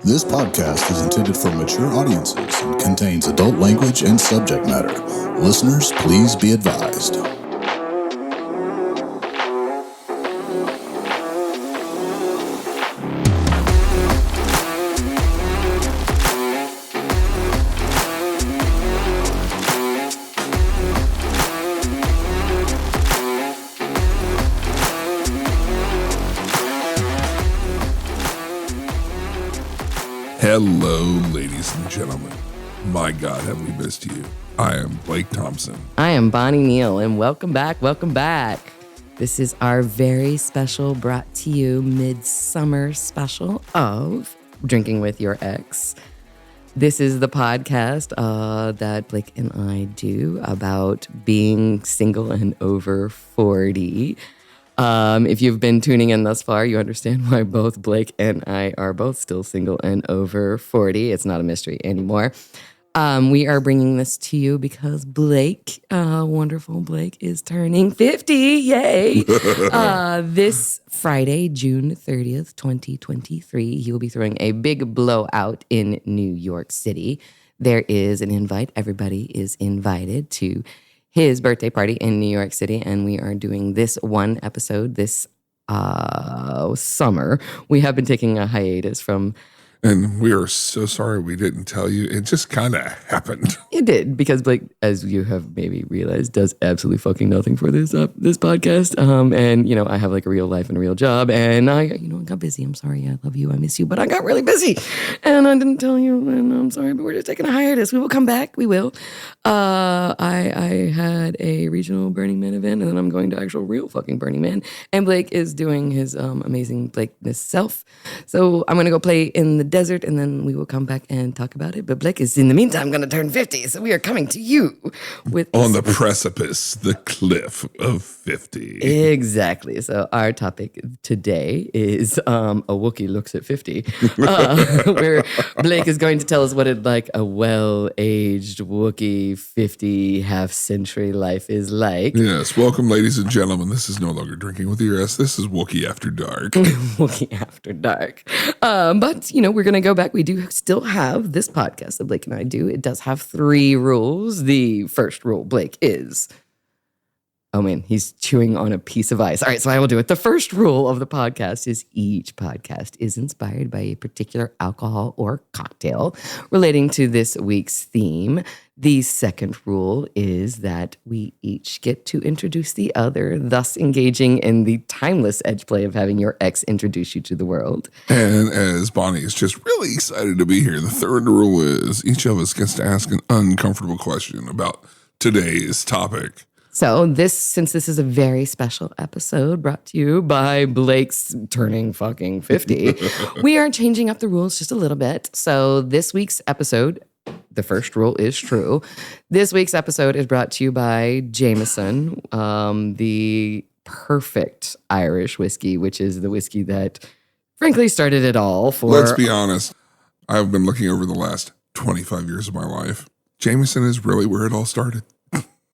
This podcast is intended for mature audiences and contains adult language and subject matter. Listeners, please be advised. Hello, ladies and gentlemen. My God, have we missed you? I am Blake Thompson. I am Bonnie Neal, and welcome back. This is our very special, brought to you midsummer special of Drinking with Your Ex. This is the podcast that Blake and I do about being single and over 40. If you've been tuning in thus far, you understand why both Blake and I are both still single and over 40. It's not a mystery anymore. We are bringing this to you because Blake, wonderful Blake, is turning 50. Yay! This Friday, June 30th, 2023, he will be throwing a big blowout in New York City. There is an invite. Everybody is invited to his birthday party in New York City, and we are doing this one episode this summer. We have been taking a hiatus from... And we are so sorry we didn't tell you. It just kind of happened. It did, because Blake, as you have maybe realized, does absolutely fucking nothing for this podcast. And, you know, I have like a real life and a real job, and I got busy. I'm sorry. I love you. I miss you. But I got really busy, and I didn't tell you, and I'm sorry, but we're just taking a hiatus. We will come back. We will. I had a regional Burning Man event, and then I'm going to actual real fucking Burning Man. And Blake is doing his amazing Blakeness self. So I'm going to go play in the desert, and then we will come back and talk about it. But Blake is, in the meantime, going to turn 50. So we are coming to you with... On the precipice, the cliff of 50. Exactly. So our topic today is a Wookiee looks at 50, where Blake is going to tell us what it like a well-aged Wookiee 50 half-century life is like. Yes. Welcome, ladies and gentlemen. This is no longer Drinking with Your Ex. This is Wookiee After Dark. Wookiee After Dark. But, we're going to go back. We do still have this podcast that Blake and I do. It does have 3 rules. The first rule, Blake, is... Oh, man, he's chewing on a piece of ice. All right, so I will do it. The first rule of the podcast is each podcast is inspired by a particular alcohol or cocktail relating to this week's theme. The second rule is that we each get to introduce the other, thus engaging in the timeless edge play of having your ex introduce you to the world. And as Bonnie is just really excited to be here, the third rule is each of us gets to ask an uncomfortable question about today's topic. So since this is a very special episode brought to you by Blake's turning fucking 50, we are changing up the rules just a little bit. So this week's episode, the first rule is true. This week's episode is brought to you by Jameson, the perfect Irish whiskey, which is the whiskey that frankly started it all for... Let's be honest. I've been looking over the last 25 years of my life. Jameson is really where it all started.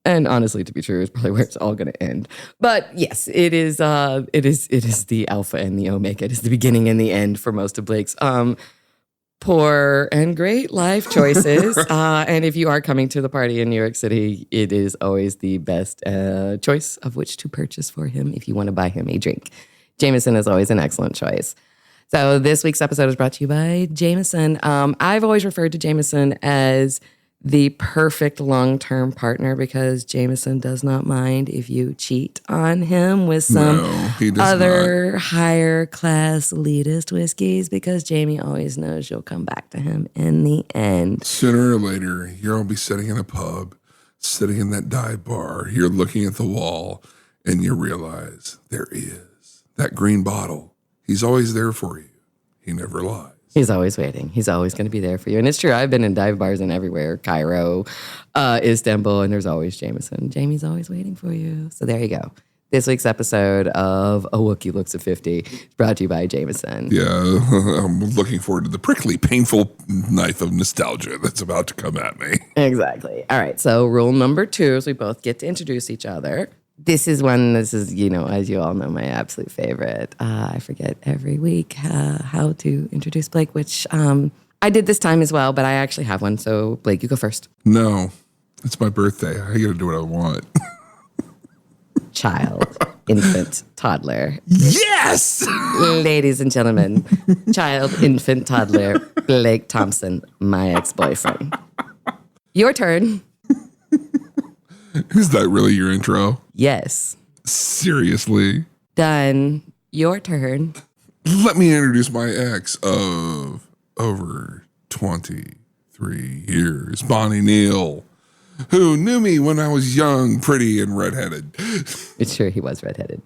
And honestly, to be true, is probably where it's all going to end. But yes, it is the alpha and the omega. It is the beginning and the end for most of Blake's poor and great life choices. And if you are coming to the party in New York City, it is always the best choice of which to purchase for him if you want to buy him a drink. Jameson is always an excellent choice. So this week's episode is brought to you by Jameson. I've always referred to Jameson as the perfect long-term partner because Jameson does not mind if you cheat on him with some other higher class elitist whiskeys because Jamie always knows you'll come back to him in the end. Sooner or later, you'll be sitting in a pub, sitting in that dive bar, you're looking at the wall, and you realize there is that green bottle. He's always there for you. He never lies. He's always waiting. He's always going to be there for you. And it's true. I've been in dive bars and everywhere, Cairo, Istanbul, and there's always Jameson. Jamie's always waiting for you. So there you go. This week's episode of A Wookiee Looks at 50 is brought to you by Jameson. Yeah, I'm looking forward to the prickly, painful knife of nostalgia that's about to come at me. Exactly. All right. So rule number 2 is we both get to introduce each other. This is, as you all know, my absolute favorite. I forget every week how to introduce Blake, which I did this time as well, but I actually have one. So, Blake, you go first. No, it's my birthday. I got to do what I want. Child, infant, toddler. Yes! Ladies and gentlemen, child, infant, toddler, Blake Thompson, my ex-boyfriend. Your turn. Is that really your intro? Yes. Seriously? Done. Your turn. Let me introduce my ex of over 23 years, Bonnie Neal, who knew me when I was young, pretty, and redheaded. It's sure he was redheaded.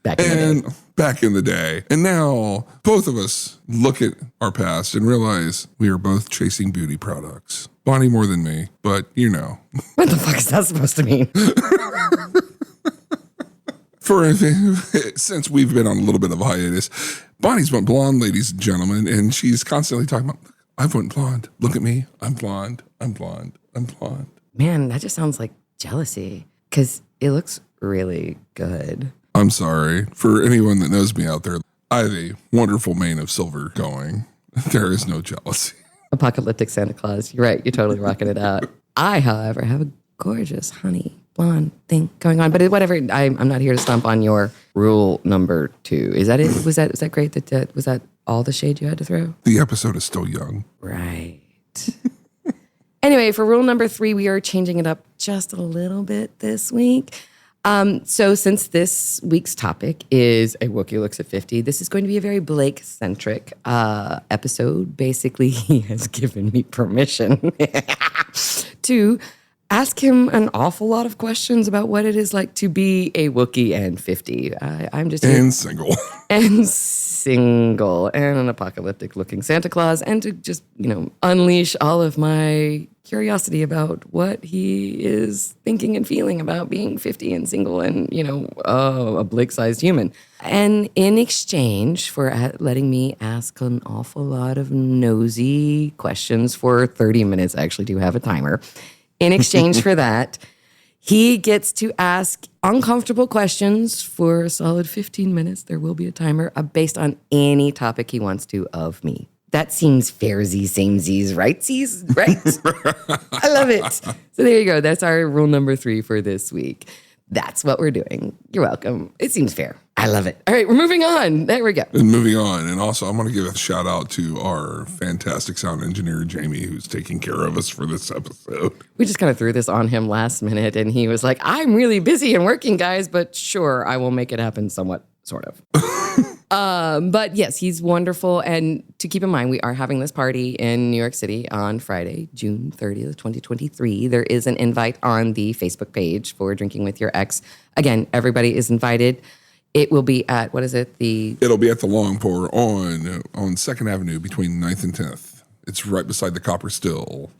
Back in the day. And now both of us look at our past and realize we are both chasing beauty products. Bonnie more than me, but you know. What the fuck is that supposed to mean? Since we've been on a little bit of a hiatus, Bonnie's went blonde, ladies and gentlemen, and she's constantly talking about, I've went blonde. Look at me. I'm blonde. I'm blonde. I'm blonde. Man, that just sounds like jealousy because it looks really good. I'm sorry. For anyone that knows me out there, I have a wonderful mane of silver going. There is no jealousy. Apocalyptic Santa Claus. You're right. You're totally rocking it out. I, however, have a gorgeous honey blonde thing going on. But whatever. I'm not here to stomp on your rule number 2. Is that it? Was that great? Was that all the shade you had to throw? The episode is still young. Right. Anyway, for rule number 3, we are changing it up just a little bit this week. So since this week's topic is A Wookiee Looks at 50, this is going to be a very Blake-centric episode. Basically, he has given me permission to ask him an awful lot of questions about what it is like to be a Wookiee and 50. I'm just... And single. And single. And an apocalyptic-looking Santa Claus. And to just, unleash all of my curiosity about what he is thinking and feeling about being 50 and single and, a Blake-sized human. And in exchange for letting me ask an awful lot of nosy questions for 30 minutes, I actually do have a timer. In exchange for that, he gets to ask uncomfortable questions for a solid 15 minutes. There will be a timer based on any topic he wants to of me. That seems fairsies, samesies, rightsies, right? I love it. So there you go. That's our rule number 3 for this week. That's what we're doing. You're welcome. It seems fair. I love it. All right, we're moving on. There we go. And moving on. And also, I'm going to give a shout out to our fantastic sound engineer, Jamey, who's taking care of us for this episode. We just kind of threw this on him last minute, and he was like, I'm really busy and working, guys, but sure, I will make it happen somewhat, sort of. But yes, he's wonderful. And to keep in mind, we are having this party in New York City on Friday, June 30th, 2023. There is an invite on the Facebook page for Drinking with Your Ex. Again, everybody is invited. It will be at, It'll be at the Long Pour on 2nd Avenue between 9th and 10th. It's right beside the Copper Still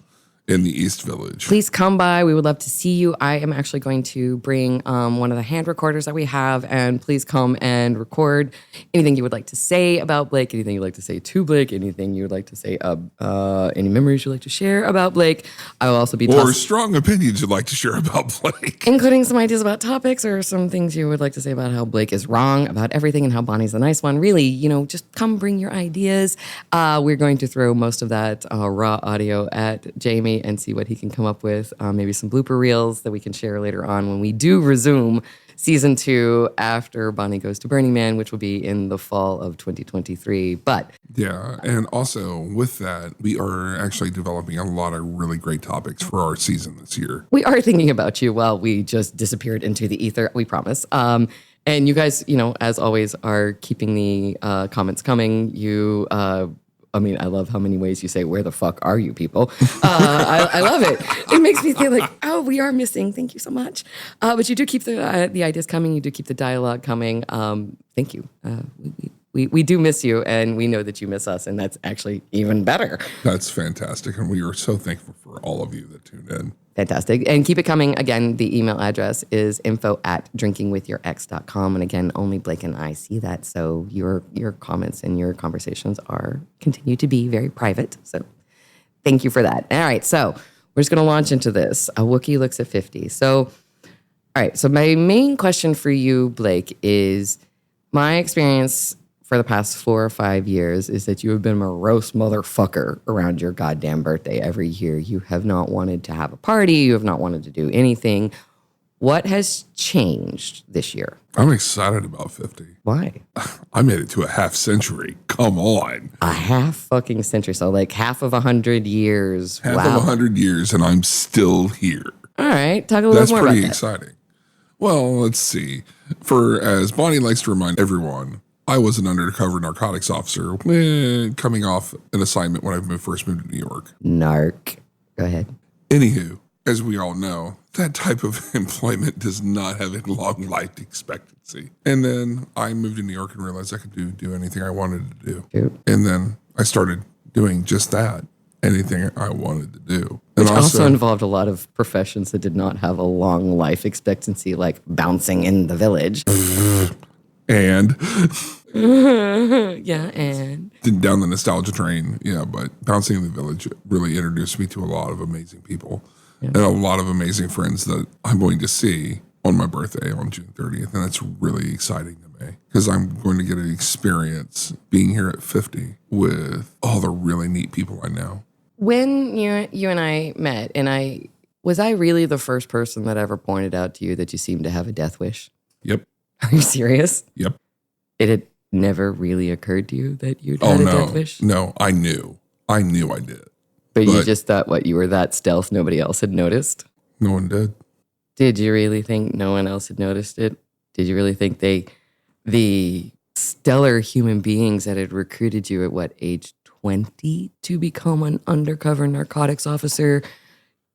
in the East Village. Please come by. We would love to see you. I am actually going to bring one of the hand recorders that we have, and please come and record anything you would like to say about Blake, anything you'd like to say to Blake, anything you would like to say, any memories you'd like to share about Blake. I will also be or strong opinions you'd like to share about Blake, including some ideas about topics or some things you would like to say about how Blake is wrong about everything and how Bonnie's the nice one. Really, just come bring your ideas. We're going to throw most of that raw audio at Jamey and see what he can come up with. Maybe some blooper reels that we can share later on when we do resume season 2 after Bonnie goes to Burning Man, which will be in the fall of 2023. But yeah, and also with that, we are actually developing a lot of really great topics for our season this year. We are thinking about you while we just disappeared into the ether, we promise. And you guys, as always, are keeping the comments coming. I love how many ways you say, where the fuck are you people? I love it. It makes me feel like, oh, we are missing. Thank you so much. But you do keep the ideas coming. You do keep the dialogue coming. Thank you. We do miss you, and we know that you miss us, and that's actually even better. That's fantastic, and we are so thankful for all of you that tuned in. Fantastic. And keep it coming. Again, the email address is info@drinkingwithyourx.com. And again, only Blake and I see that. So your comments and your conversations continue to be very private. So thank you for that. All right. So we're just going to launch into this. A Wookiee Looks at 50. So All right. So my main question for you, Blake, is my experience for the past 4 or 5 years is that you have been a morose motherfucker around your goddamn birthday every year. You have not wanted to have a party. You have not wanted to do anything. What has changed this year? I'm excited about 50. Why? I made it to a half century. Come on. A half fucking century. So like half of 100 years. Half Wow. of 100 years and I'm still here. All right. Talk a little That's more about pretty that. exciting. Well, let's see. As Bonnie likes to remind everyone, I was an undercover narcotics officer coming off an assignment when I first moved to New York. Narc. Go ahead. Anywho, as we all know, that type of employment does not have a long life expectancy. And then I moved to New York and realized I could do anything I wanted to do. Shoot. And then I started doing just that, anything I wanted to do. And Which also involved a lot of professions that did not have a long life expectancy, like bouncing in the village. and Yeah, and down the nostalgia train, yeah, but bouncing in the village really introduced me to a lot of amazing people and a lot of amazing friends that I'm going to see on my birthday on June 30th. And that's really exciting to me because I'm going to get an experience being here at 50 with all the really neat people I know. when you and I met, and was I really the first person that ever pointed out to you that you seemed to have a death wish? Yep. Are you serious? Yep. It had never really occurred to you that you'd had a death wish? No, I knew I did. But you just thought, you were that stealth, nobody else had noticed? No one did. Did you really think no one else had noticed it? Did you really think the stellar human beings that had recruited you at age 20 to become an undercover narcotics officer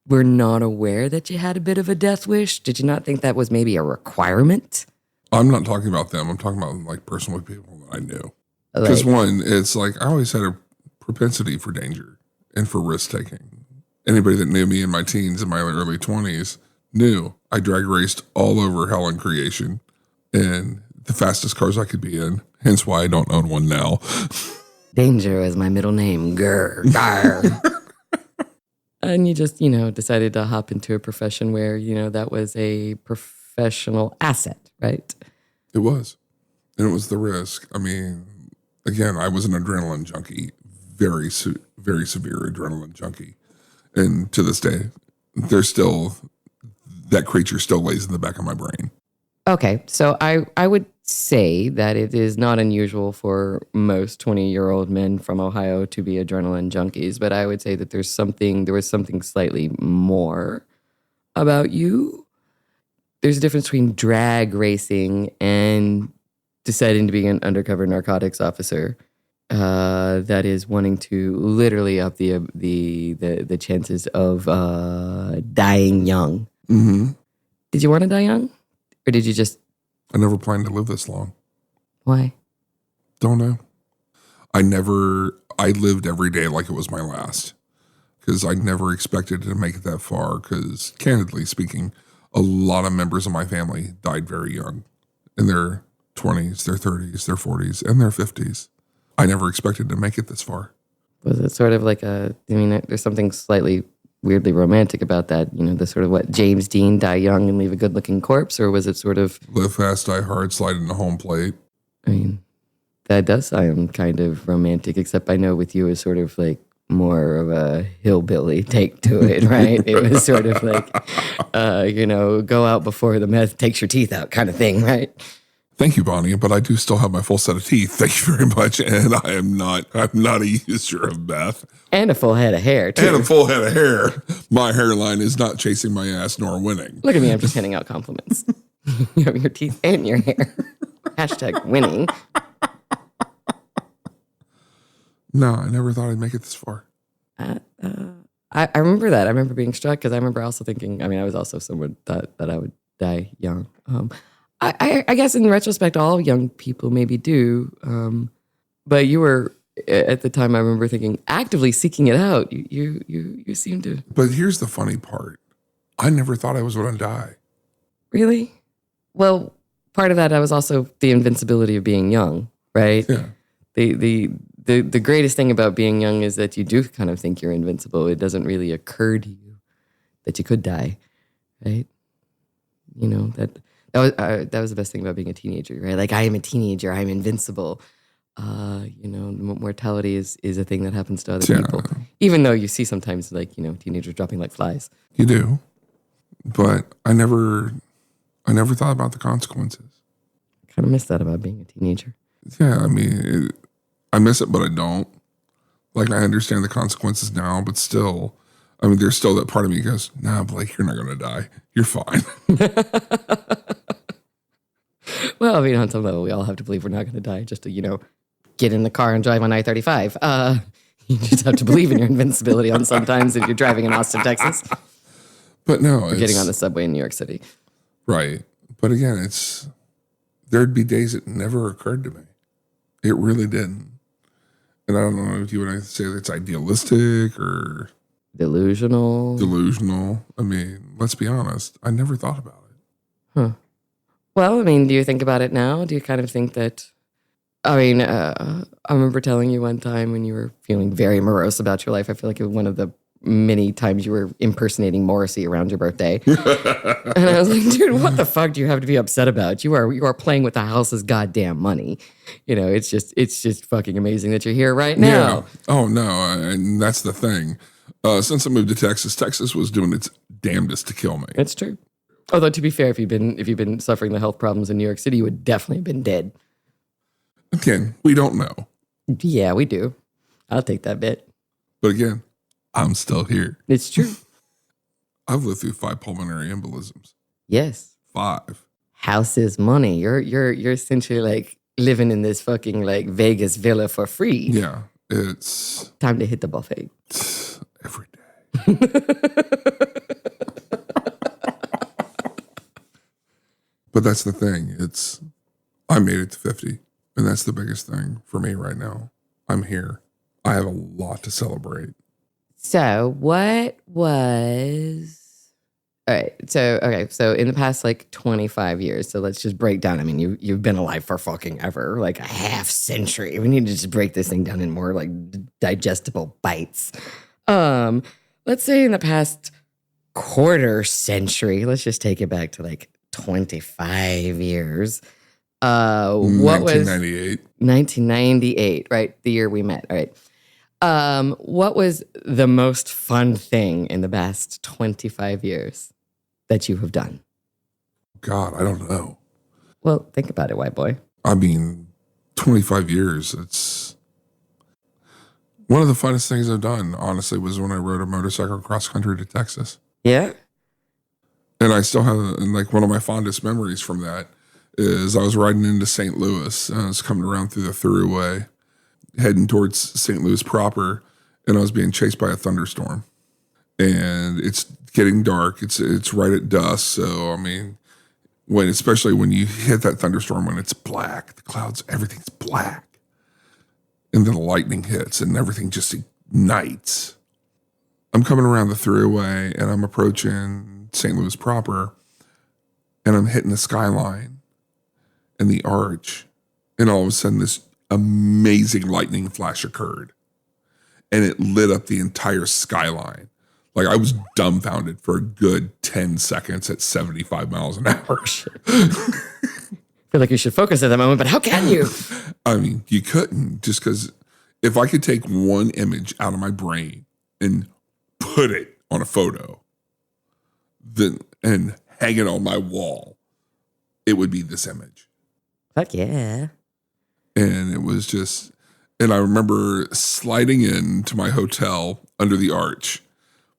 were not aware that you had a bit of a death wish? Did you not think that was maybe a requirement? I'm not talking about them. I'm talking about like personal people that I knew. Because one, it's like I always had a propensity for danger and for risk taking. Anybody that knew me in my teens and my early 20s knew I drag raced all over hell and creation and the fastest cars I could be in. Hence why I don't own one now. Danger is my middle name. Grr. And you just, decided to hop into a profession where, that was a professional asset, right? It was. And it was the risk. I mean, again, I was an adrenaline junkie, very severe adrenaline junkie. And to this day, that creature still lays in the back of my brain. Okay, so I would say that it is not unusual for most 20-year-old men from Ohio to be adrenaline junkies, but I would say that there was something slightly more about you. There's a difference between drag racing and deciding to be an undercover narcotics officer. That is wanting to literally up the chances of dying young. Mm-hmm. Did you want to die young? Or did you just... I never planned to live this long. Why? Don't know. I lived every day like it was my last. Because I never expected to make it that far. Because candidly speaking, a lot of members of my family died very young. In their 20s, their 30s, their 40s, and their 50s. I never expected to make it this far. Was it sort of like there's something slightly weirdly romantic about that, the sort of James Dean, die young and leave a good-looking corpse, or was it sort of... Live fast, die hard, slide into home plate. I mean, that does sound kind of romantic, except I know with you it's sort of like more of a hillbilly take to it, right? It was sort of like, go out before the meth takes your teeth out kind of thing, right? Thank you, Bonnie, but I do still have my full set of teeth. Thank you very much. And I'm not a user of meth. And a full head of hair, too. And a full head of hair. My hairline is not chasing my ass nor winning. Look at me, I'm just handing out compliments. You have your teeth and your hair. Hashtag winning. No, I never thought I'd make it this far. I remember that. I remember being struck because I remember also thinking, I was also someone that I would die young. I guess in retrospect, all young people maybe do. But you were, at the time, I remember thinking, actively seeking it out. You seem to. But here's the funny part. I never thought I was going to die. Really? Well, part of that, I was also the invincibility of being young, right? Yeah. The greatest thing about being young is that you do kind of think you're invincible. It doesn't really occur to you that you could die, right? that was the best thing about being a teenager, right? Like, I am a teenager, I'm invincible. Mortality is a thing that happens to other people. Even though you see sometimes, like, teenagers dropping like flies. You do, but I never thought about the consequences. I kind of miss that about being a teenager. Yeah, I mean, I miss it, but I don't. Like, I understand the consequences now, but still, I mean, there's still that part of me that goes, nah, Blake, you're not going to die. You're fine. Well, I mean, on some level, we all have to believe we're not going to die just to, get in the car and drive on I-35. You just have to believe in your invincibility on sometimes if you're driving in Austin, Texas. But no, or getting on the subway in New York City. Right. But again, there'd be days it never occurred to me. It really didn't. And I don't know if you would say it's idealistic or delusional. I mean, let's be honest. I never thought about it. Huh. Well, I mean, do you think about it now? Do you kind of think that, I mean, I remember telling you one time when you were feeling very morose about your life. I feel like it was one of the many times you were impersonating Morrissey around your birthday. And I was like, dude, what the fuck do you have to be upset about? You are playing with the house's goddamn money. It's just fucking amazing that you're here right now. Yeah. Oh, no. And that's the thing. Since I moved to Texas was doing its damnedest to kill me. It's true. Although, to be fair, if you've been suffering the health problems in New York City, you would definitely have been dead. Again, we don't know. Yeah, we do. I'll take that bet. But again, I'm still here. It's true. I've lived through 5 pulmonary embolisms. Yes. 5. House is money. You're essentially like living in this fucking like Vegas villa for free. Yeah. It's time to hit the buffet. Every day. But that's the thing. I made it to 50. And that's the biggest thing for me right now. I'm here. I have a lot to celebrate. So what was... All right. So in the past, like 25 years, so let's just break down. I mean, you've been alive for fucking ever, like a half century. We need to just break this thing down in more like digestible bites. Let's say in the past quarter century, let's just take it back to like 25 years. What 1998. was 1998, right? The year we met. All right. What was the most fun thing in the past 25 years that you have done? God, I don't know. Well, think about it, white boy. I mean, 25 years. It's one of the funnest things I've done, honestly, was when I rode a motorcycle cross country to Texas. Yeah. And I still have, like, one of my fondest memories from that is I was riding into St. Louis. And I was coming around through the Thruway, heading towards St. Louis proper, and I was being chased by a thunderstorm. And it's getting dark. It's right at dusk. So, I mean, especially when you hit that thunderstorm, when it's black, the clouds, everything's black. And then the lightning hits and everything just ignites. I'm coming around the Thruway and I'm approaching St. Louis proper, and I'm hitting the skyline and the arch. And all of a sudden this amazing lightning flash occurred, and it lit up the entire skyline. Like, I was dumbfounded for a good 10 seconds at 75 miles an hour. I feel like you should focus at that moment, but how can you? I mean, you couldn't, just because if I could take one image out of my brain and put it on a photo and hang it on my wall, it would be this image. Fuck yeah. And it was just, and I remember sliding into my hotel under the arch,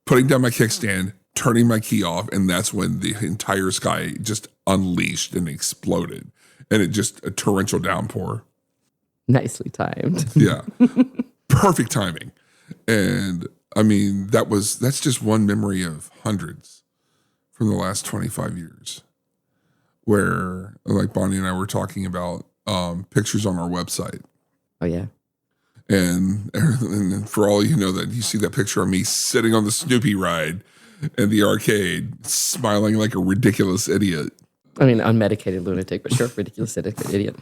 putting down my kickstand, turning my key off, and that's when the entire sky just unleashed and exploded. And it just a torrential downpour. Nicely timed. Yeah. Perfect timing. And I mean, that's just one memory of hundreds from the last 25 years where, like, Bonnie and I were talking about pictures on our website. Oh, yeah. And for all you know, that you see that picture of me sitting on the Snoopy ride in the arcade, smiling like a ridiculous idiot. I mean, unmedicated lunatic, but sure, ridiculous idiot.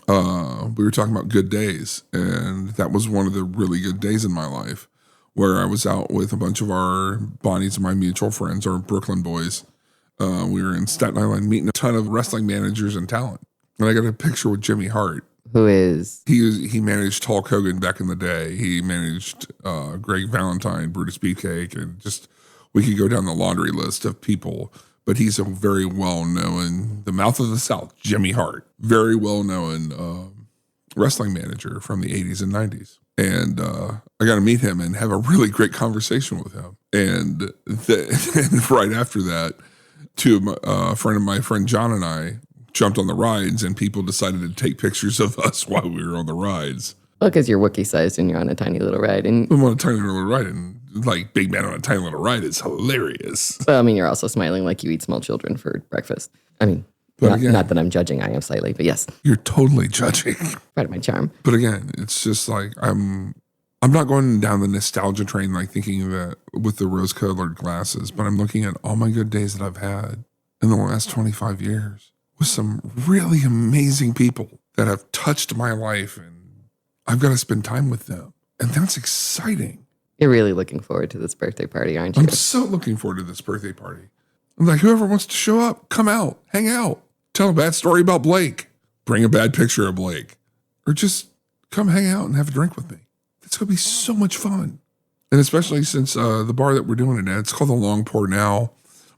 We were talking about good days, and that was one of the really good days in my life, where I was out with a bunch of our Bonnie's and my mutual friends, our Brooklyn boys, We were in Staten Island meeting a ton of wrestling managers and talent. And I got a picture with Jimmy Hart. Who is? He managed Hulk Hogan back in the day. He managed Greg Valentine, Brutus Beefcake, and just we could go down the laundry list of people. But he's a very well-known, the mouth of the South, Jimmy Hart, very well-known wrestling manager from the 80s and 90s. And I got to meet him and have a really great conversation with him. And right after that, a friend of my friend John and I jumped on the rides, and people decided to take pictures of us while we were on the rides. Well, because you're Wookiee-sized and you're on a tiny little ride. And I'm on a tiny little ride, and like big man on a tiny little ride is hilarious. well, I mean, you're also smiling like you eat small children for breakfast. I mean, not that I'm judging. I am slightly, but yes. You're totally judging. Part of my charm. But again, it's just like I'm not going down the nostalgia train, like thinking that with the rose-colored glasses, but I'm looking at all my good days that I've had in the last 25 years with some really amazing people that have touched my life, and I've got to spend time with them. And that's exciting. You're really looking forward to this birthday party, aren't you? I'm so looking forward to this birthday party. I'm like, whoever wants to show up, come out, hang out, tell a bad story about Blake, bring a bad picture of Blake, or just come hang out and have a drink with me. It's going to be so much fun. And especially since the bar that we're doing it at, it's called the Long Pour now,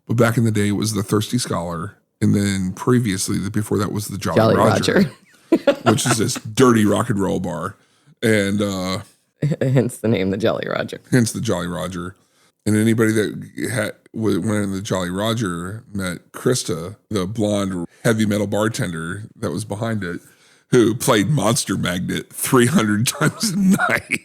but back in the day it was the Thirsty Scholar. And then previously, before that was the Jolly Roger. Which is this dirty rock and roll bar. And hence the name, the Jolly Roger. Hence the Jolly Roger. And anybody that went in the Jolly Roger met Krista, the blonde heavy metal bartender that was behind it, who played Monster Magnet 300 times a night.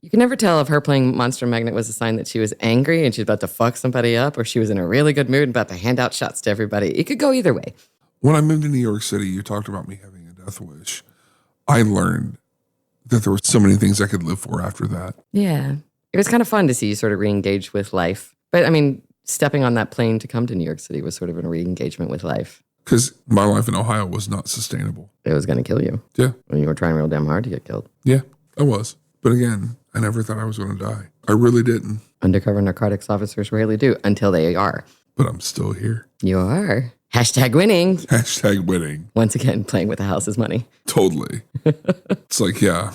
You can never tell if her playing Monster Magnet was a sign that she was angry and she's about to fuck somebody up, or she was in a really good mood and about to hand out shots to everybody. It could go either way. When I moved to New York City, you talked about me having a death wish. I learned that there were so many things I could live for after that. Yeah. It was kind of fun to see you sort of re-engage with life. But I mean, stepping on that plane to come to New York City was sort of a re-engagement with life. Because my life in Ohio was not sustainable. It was going to kill you. Yeah. When you were trying real damn hard to get killed. Yeah, I was. But again, I never thought I was going to die. I really didn't. Undercover narcotics officers rarely do until they are. But I'm still here. You are. Hashtag winning. Hashtag winning. Once again, playing with the house's money. Totally. It's like, yeah,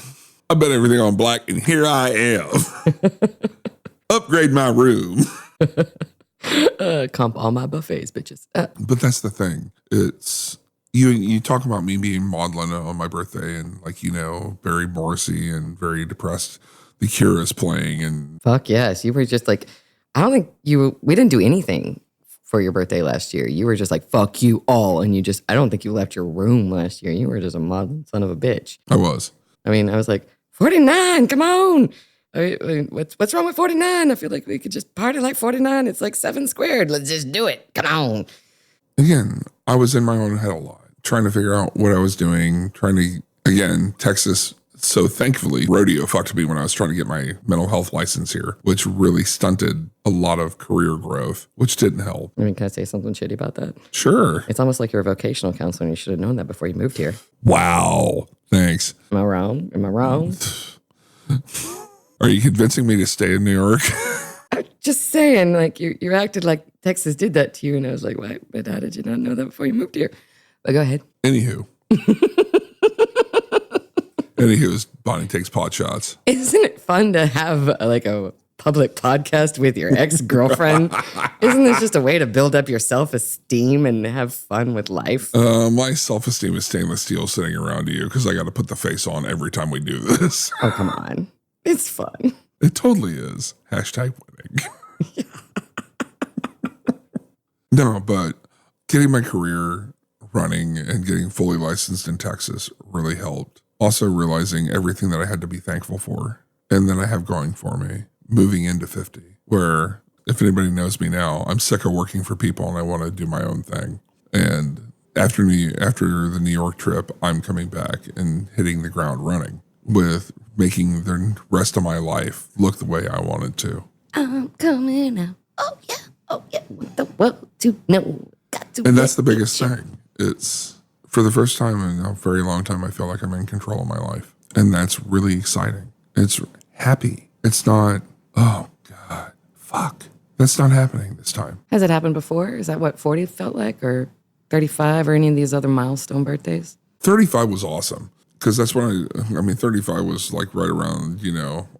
I bet everything on black, and here I am. Upgrade my room. Comp all my buffets, bitches. But that's the thing. It's you talk about me being maudlin on my birthday, and like, very Morrissey and very depressed. The Cure is playing, and fuck yes. You were just like, I don't think we didn't do anything for your birthday last year. You were just like, fuck you all. And I don't think you left your room last year. You were just a maudlin son of a bitch. I was. I mean, I was like, 49, come on. What's wrong with 49? I feel like we could just party like 49. It's like 7 squared. Let's just do it. Come on. Again, I was in my own head a lot, trying to figure out what I was doing, Texas. So thankfully, rodeo fucked me when I was trying to get my mental health license here, which really stunted a lot of career growth, which didn't help. I mean, can I say something shitty about that? Sure. It's almost like you're a vocational counselor and you should have known that before you moved here. Wow. Thanks. Am I wrong? Are you convincing me to stay in New York? I'm just saying, like, you acted like Texas did that to you, and I was like, why? But how did you not know that before you moved here? But go ahead. Anywho, Bonnie takes pot shots. Isn't it fun to have a public podcast with your ex-girlfriend? Isn't this just a way to build up your self-esteem and have fun with life? My self-esteem is stainless steel sitting around you because I got to put the face on every time we do this. Oh, come on. It's fun. It totally is. Hashtag winning. No, but getting my career running and getting fully licensed in Texas really helped. Also realizing everything that I had to be thankful for and that I have going for me. Moving into 50, where if anybody knows me now, I'm sick of working for people and I want to do my own thing. And after the New York trip, I'm coming back and hitting the ground running with making the rest of my life look the way I wanted to. I'm coming out. Oh yeah. Want the world to know. And that's the biggest thing. It's for the first time in a very long time, I feel like I'm in control of my life. And that's really exciting. It's happy. It's not, oh God, fuck. That's not happening this time. Has it happened before? Is that what 40 felt like, or 35, or any of these other milestone birthdays? 35 was awesome because that's when 35 was like right around,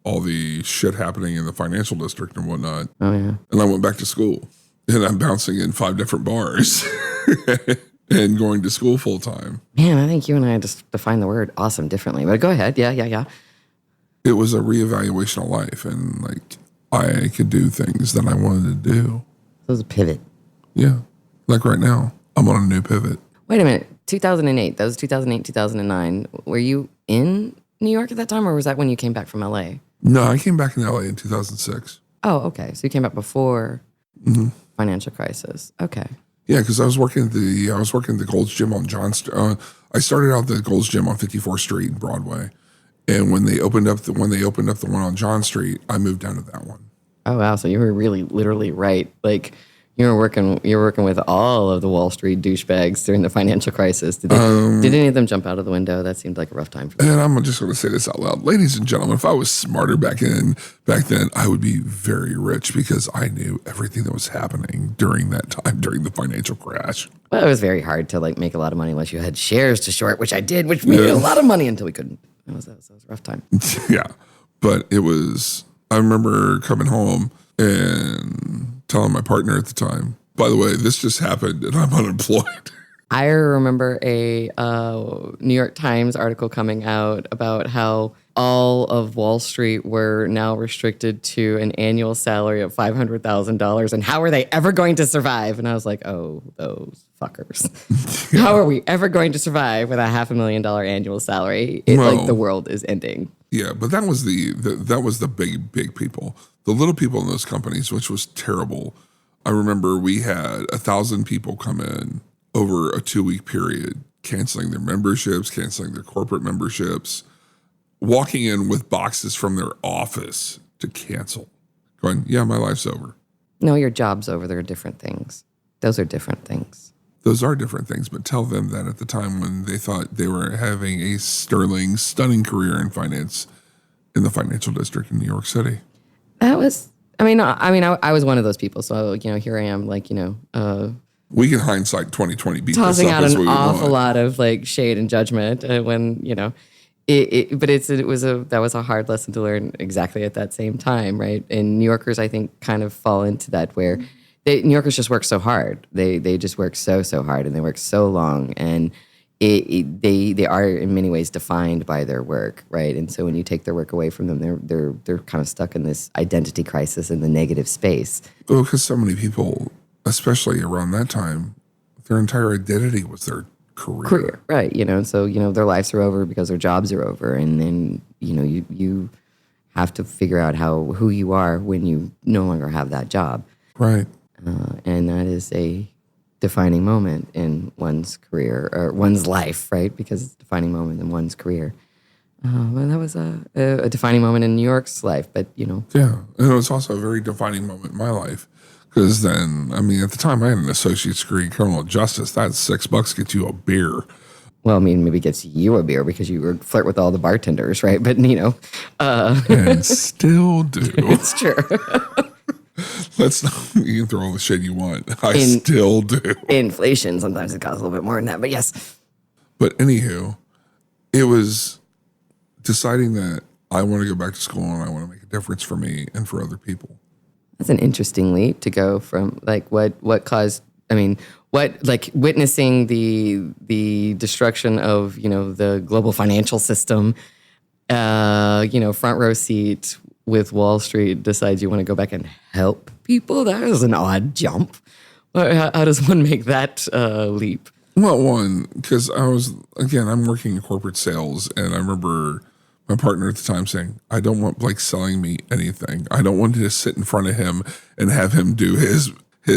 all the shit happening in the financial district and whatnot. Oh, yeah. And I went back to school and I'm bouncing in 5 different bars and going to school full time. Man, I think you and I just defined the word awesome differently. But go ahead. Yeah. It was a reevaluation of life, and like I could do things that I wanted to do. It was a pivot. Yeah. Like right now, I'm on a new pivot. Wait a minute. 2008. That was 2008, 2009. Were you in New York at that time, or was that when you came back from LA? No, I came back in LA in 2006. Oh, okay. So you came back before financial crisis. Okay. Yeah, because I was working at the Gold's Gym on John. I started out the Gold's Gym on 54th Street in Broadway, and when they opened up the one on John Street, I moved down to that one. Oh wow! So you were really literally right. Like you were working with all of the Wall Street douchebags during the financial crisis. Did any of them jump out of the window? That seemed like a rough time for them. And I'm just going to say this out loud, ladies and gentlemen. If I was smarter back then, I would be very rich because I knew everything that was happening during that time, during the financial crash. Well, it was very hard to like make a lot of money unless you had shares to short, which I did, which made a lot of money until we couldn't. That was a rough time. Yeah, but it was. I remember coming home and telling my partner at the time, by the way, this just happened and I'm unemployed. I remember a New York Times article coming out about how all of Wall Street were now restricted to an annual salary of $500,000, and how are they ever going to survive? And I was like, oh, those fuckers. Yeah. How are we ever going to survive with a $500,000 annual salary? Like the world is ending. Yeah, but that was the big people. The little people in those companies, which was terrible. I remember we had 1,000 people come in over a 2-week period, canceling their memberships, canceling their corporate memberships, walking in with boxes from their office to cancel, going, yeah, my life's over. No, your job's over. There are different things. Those are different things. Those are different things, but tell them that at the time when they thought they were having a sterling, stunning career in finance in the financial district in New York City. That was, I was one of those people. So, here I am, like, we can hindsight 2020 beat tossing this up out as an we awful want. lot of like shade and judgment when, that was a hard lesson to learn exactly at that same time, right? And New Yorkers, I think, kind of fall into that where New Yorkers just work so hard. They just work so hard, and they work so long, and they are in many ways defined by their work, right? And so when you take their work away from them, they're kind of stuck in this identity crisis in the negative space. Well, because so many people, especially around that time, their entire identity was their career, right? And so their lives are over because their jobs are over, and then you have to figure out who you are when you no longer have that job, right? And that is a defining moment in one's career or one's life, right? Because it's a defining moment in one's career. Well, that was a defining moment in New York's life, but yeah, and it was also a very defining moment in my life. Because then, at the time I had an associate's degree in criminal justice. That $6 gets you a beer. Well, maybe it gets you a beer because you flirt with all the bartenders, right? But, And still do. It's true. You can throw all the shade you want. Still do. Inflation, sometimes it costs a little bit more than that, but yes. But anywho, it was deciding that I want to go back to school and I want to make a difference for me and for other people. That's an interesting leap to go from like what caused, witnessing the destruction of, the global financial system, front row seat with Wall Street, decides you want to go back and help people. That is an odd jump. How does one make that leap? Well, one, because I'm working in corporate sales, and I remember my partner at the time saying, I don't want Blake selling me anything. I don't want to just sit in front of him and have him do his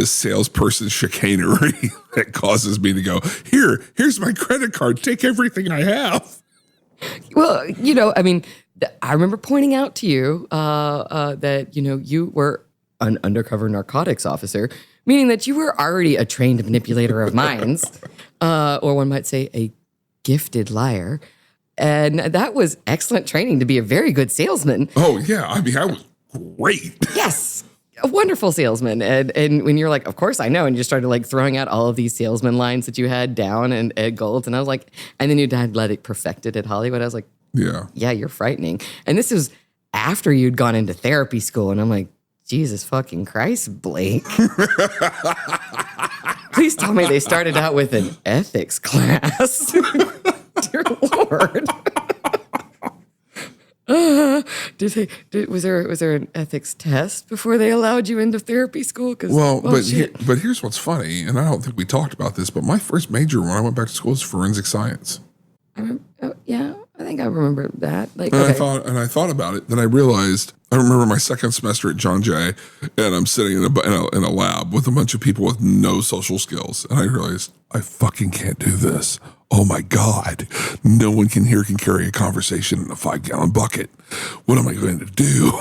salesperson chicanery that causes me to go, here's my credit card. Take everything I have. Well, I remember pointing out to you that, you were an undercover narcotics officer, meaning that you were already a trained manipulator of minds, or one might say a gifted liar. And that was excellent training to be a very good salesman. Oh, yeah. I was great. Yes. a wonderful salesman. And when you're like, of course I know. And you started like throwing out all of these salesman lines that you had down and at Gold's. And I was like, and then you had let it perfected at Hollywood. I was like, yeah, you're frightening. And this is after you'd gone into therapy school. And I'm like, Jesus fucking Christ, Blake. Please tell me they started out with an ethics class. Dear Lord. Was there an ethics test before they allowed you into therapy school? But here's what's funny, and I don't think we talked about this, but my first major when I went back to school was forensic science. Yeah, I think I remember that. I thought about it. Then I realized I remember my second semester at John Jay, and I'm sitting in a lab with a bunch of people with no social skills, and I realized I fucking can't do this. Oh my God, no one can carry a conversation in a 5-gallon bucket. What am I going to do?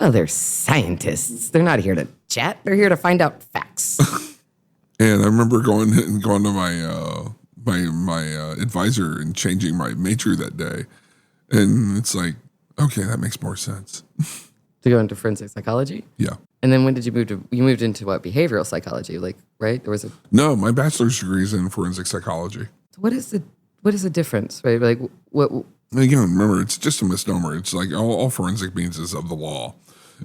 Well, they're scientists. They're not here to chat. They're here to find out facts. And I remember going to my advisor and changing my major that day. And it's like, okay, that makes more sense. To go into forensic psychology? Yeah. And then when did you moved into what, behavioral psychology, right? No, my bachelor's degree is in forensic psychology. What is the difference, right? Like what? Again, remember, it's just a misnomer. It's like all forensic means is of the law.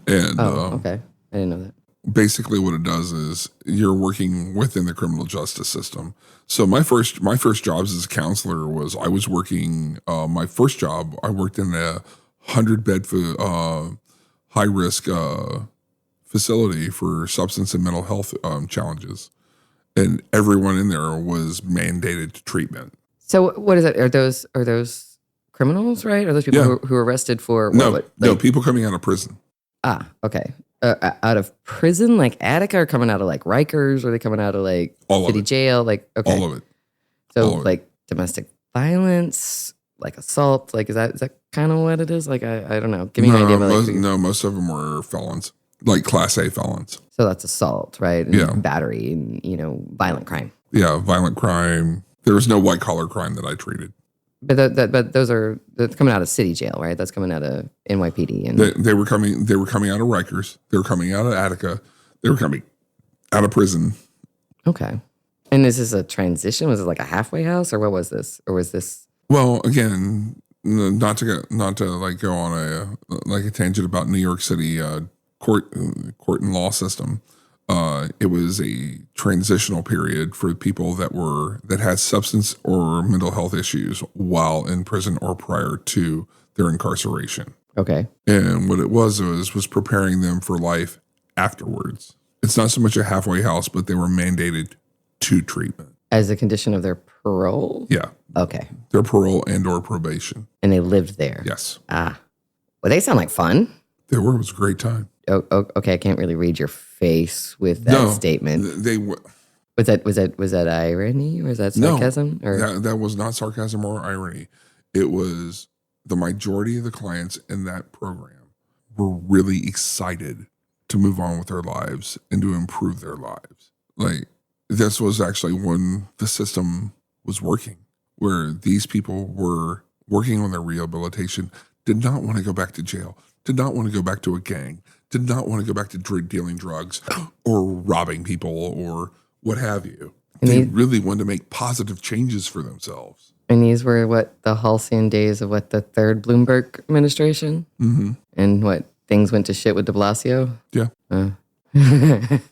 And okay. I didn't know that. Basically what it does is you're working within the criminal justice system. So my first jobs as a counselor was I was working, my first job, I worked in a 100-bed high-risk facility for substance and mental health challenges. And everyone in there was mandated to treatment. So what is it? Are those criminals, right? Are those people who are arrested for? No, people coming out of prison. Ah, okay. Out of prison, like Attica, or coming out of like Rikers, or are they coming out of like city jail? Like, okay. All of it. So like domestic violence, like assault, like is that kind of what it is? Like I don't know. Give me an idea. Most of them were felons, like Class A felons. So that's assault, right? And battery, and violent crime. Yeah, violent crime. There was no white collar crime that I treated. But that's coming out of city jail, right? That's coming out of NYPD, and they were coming out of Rikers. They were coming out of Attica. They were coming out of prison. Okay. And is this a transition? Was it like a halfway house, or what was this? Or was this? Well, again, not to like go on a tangent about New York City court and law system. It was a transitional period for people that had substance or mental health issues while in prison or prior to their incarceration. Okay. And what it was preparing them for life afterwards. It's not so much a halfway house, but they were mandated to treatment. As a condition of their parole? Yeah. Okay. Their parole and or probation. And they lived there? Yes. Ah. Well, they sound like fun. It was a great time. Oh, okay, I can't really read your face with that statement. They were. Was that irony, or was that sarcasm? No, or? That was not sarcasm or irony. It was the majority of the clients in that program were really excited to move on with their lives and to improve their lives. Like, this was actually when the system was working, where these people were working on their rehabilitation, did not want to go back to jail, did not want to go back to a gang, did not want to go back to dealing drugs or robbing people or what have you. They really wanted to make positive changes for themselves. And these were the halcyon days of the third Bloomberg administration? Mm-hmm. And things went to shit with de Blasio? Yeah. It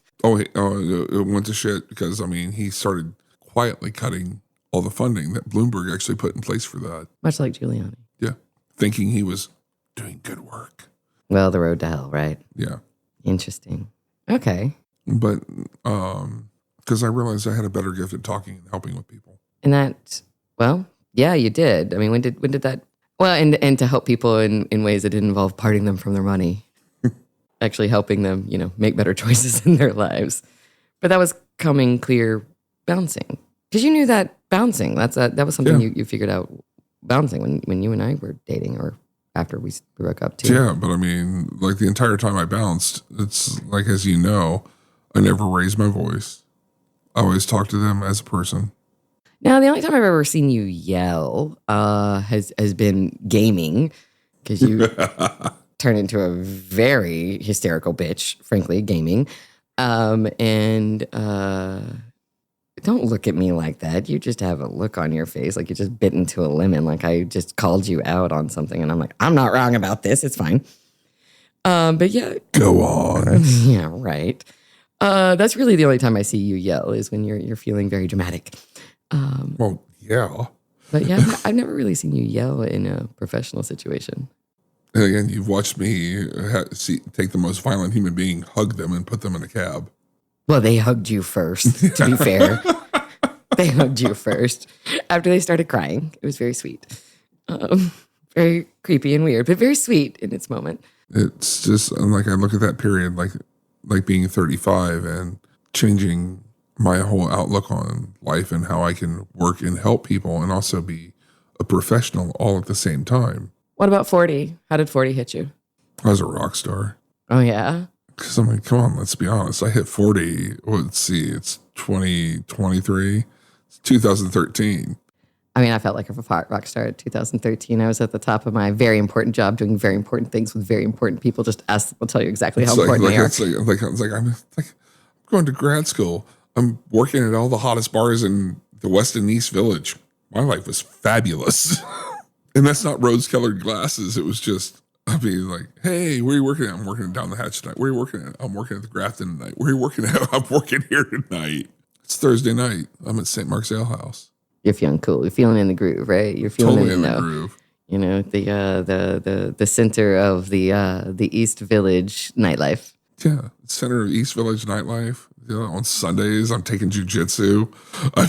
went to shit because, he started quietly cutting all the funding that Bloomberg actually put in place for that. Much like Giuliani. Yeah. Thinking he was doing good work. Well, the road to hell, right? Yeah. Interesting. Okay. But because I realized I had a better gift at talking and helping with people. And that, well, yeah, you did. When did that? Well, and to help people in ways that didn't involve parting them from their money, actually helping them, make better choices in their lives. But that was coming clear bouncing, because you knew that bouncing. That was something you figured out, bouncing when you and I were dating, or after we broke up too. Yeah, but the entire time I bounced, it's like, as you know, I never raised my voice. I always talked to them as a person. Now, the only time I've ever seen you yell has been gaming, because you turn into a very hysterical bitch, frankly, gaming. And don't look at me like that. You just have a look on your face like you just bit into a lemon, like I just called you out on something. And I'm like, I'm not wrong about this. It's fine. But yeah. Go on. Yeah, right. That's really the only time I see you yell is when you're feeling very dramatic. Well, yeah. But yeah, I've never really seen you yell in a professional situation. And again, you've watched me take the most violent human being, hug them, and put them in a cab. Well, they hugged you first, to be fair. They hugged you first after they started crying. It was very sweet. Very creepy and weird, but very sweet in its moment. It's just like I look at that period like being 35 and changing my whole outlook on life and how I can work and help people and also be a professional all at the same time. What about 40? How did 40 hit you? I was a rock star. Oh, yeah? Because I'm like, come on, let's be honest. I hit 40. Let's see, it's 2023. It's 2013. I mean, I felt like a rock star in 2013. I was at the top of my very important job, doing very important things with very important people. Just ask them, I'll tell you exactly how important they are. I'm going to grad school. I'm working at all the hottest bars in the West and East Village. My life was fabulous. And that's not rose-colored glasses. It was just, I'd be like, hey, where are you working at? I'm working down the hatch tonight. Where are you working at? I'm working at the Grafton tonight. Where are you working at? I'm working here tonight. It's Thursday night. I'm at St. Mark's Ale House. You're feeling cool. You're feeling in the groove, right? You're feeling totally in the groove. You know, the center of the East Village nightlife. Yeah, center of East Village nightlife. You know, on Sundays, I'm taking jujitsu. I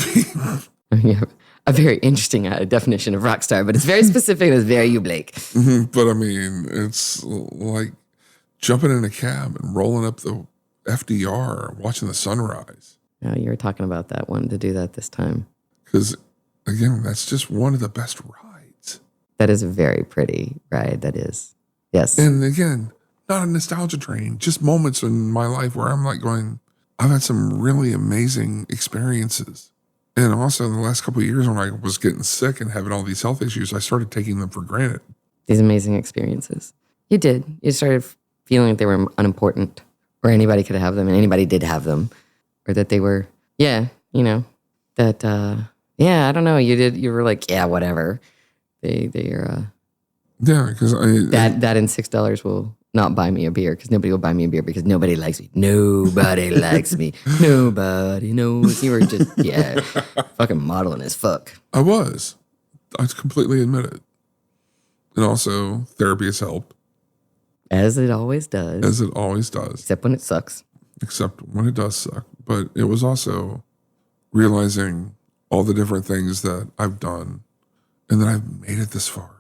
mean, yeah, a very interesting definition of rock star, but it's very specific. It's very you, Blake. But I mean, it's like jumping in a cab and rolling up the FDR, watching the sunrise. Yeah, you were talking about that, wanting to do that this time. Because, again, that's just one of the best rides. That is a very pretty ride. That is. Yes. And again, not a nostalgia train, just moments in my life where I'm like going, I've had some really amazing experiences. And also in the last couple of years when I was getting sick and having all these health issues, I started taking them for granted. These amazing experiences. You did. You started feeling like they were unimportant or anybody could have them and anybody did have them or that they were, I don't know. You were like, yeah, whatever. They are. Yeah, because that and $6 will not buy me a beer because nobody will buy me a beer because nobody likes me. Nobody likes me. Nobody knows. You were just, fucking modeling as fuck. I was. I completely admit it. And also, therapy has helped. As it always does. As it always does. Except when it sucks. Except when it does suck. But it was also realizing all the different things that I've done and that I've made it this far.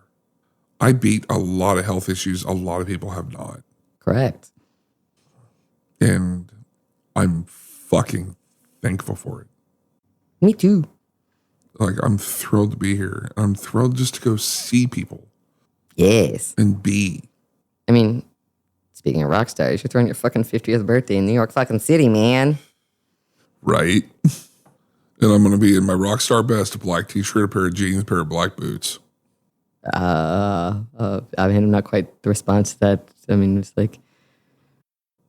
I beat a lot of health issues a lot of people have not. Correct. And I'm fucking thankful for it. Me too. Like, I'm thrilled to be here. I'm thrilled just to go see people. Yes. And be. I mean, speaking of rock stars, you're throwing your fucking 50th birthday in New York fucking City, man. Right. And I'm going to be in my rock star best, a black t-shirt, a pair of jeans, a pair of black boots. I mean, I'm not quite the response to that. I mean, it's like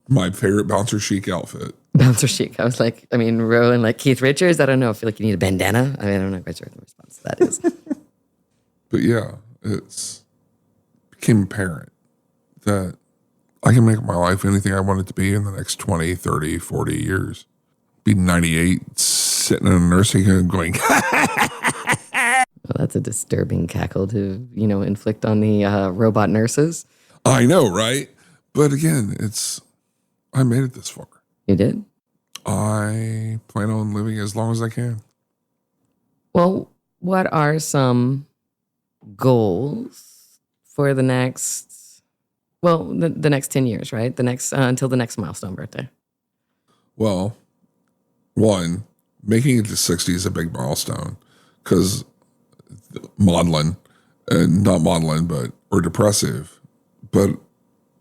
my favorite bouncer chic outfit. Bouncer chic. I was like, rolling like Keith Richards. I don't know. I feel like you need a bandana. I mean, I don't know quite sure what the response to that is. But yeah, it's became apparent that I can make my life anything I want it to be in the next 20, 30, 40 years. Be 98, sitting in a nursing home going, Well, that's a disturbing cackle to, inflict on the robot nurses. I know, right? But again, I made it this far. You did? I plan on living as long as I can. Well, what are some goals for the next, the next 10 years, right? The next, until the next milestone birthday. Well, one, making it to 60 is a big milestone because modeling, and not modeling, or depressive. But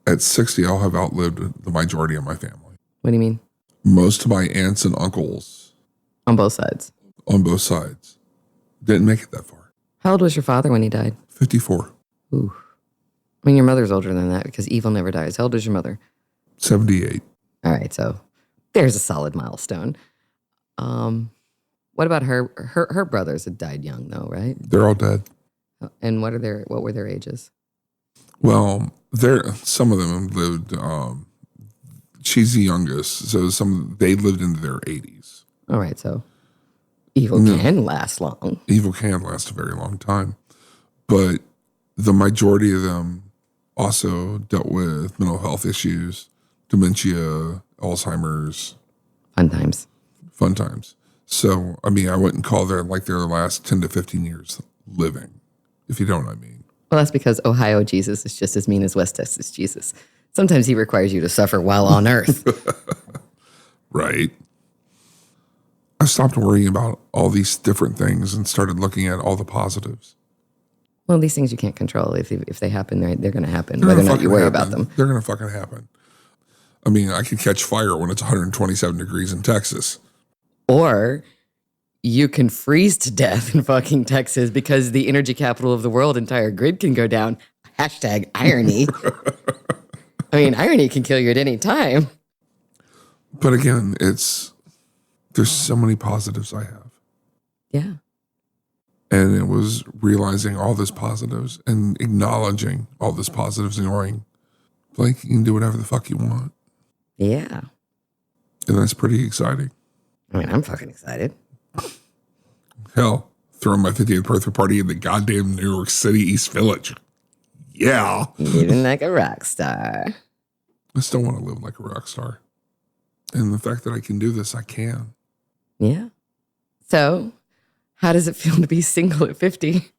at 60, I'll have outlived the majority of my family. What do you mean? Most of my aunts and uncles. On both sides? On both sides. Didn't make it that far. How old was your father when he died? 54. Ooh. I mean, your mother's older than that because evil never dies. How old is your mother? 78. All right, so there's a solid milestone. What about her brothers had died young though, right? They're all dead. And what were their ages? Well, some of them lived. She's the youngest, so they lived into their 80s. All right, so evil can last long. Evil can last a very long time, but the majority of them also dealt with mental health issues, dementia, Alzheimer's. Fun times. So, I mean, I wouldn't call their last 10 to 15 years living, if you know what I mean. Well, that's because Ohio Jesus is just as mean as West Texas Jesus. Sometimes he requires you to suffer while on earth. Right. I stopped worrying about all these different things and started looking at all the positives. Well, these things you can't control. If they happen, they're going to happen, whether or not you worry about them. They're going to fucking happen. I mean, I can catch fire when it's 127 degrees in Texas. Or you can freeze to death in fucking Texas because the energy capital of the world, entire grid can go down. Hashtag irony. I mean, irony can kill you at any time. But again, there's so many positives I have. Yeah. And it was realizing all these positives and acknowledging all these positives and knowing, Blake, you can do whatever the fuck you want. Yeah. And that's pretty exciting. I mean, I'm fucking excited. Hell, throwing my 50th birthday party in the goddamn New York City East Village. Yeah. Living like a rock star. I still want to live like a rock star. And the fact that I can do this, I can. Yeah. So, how does it feel to be single at 50?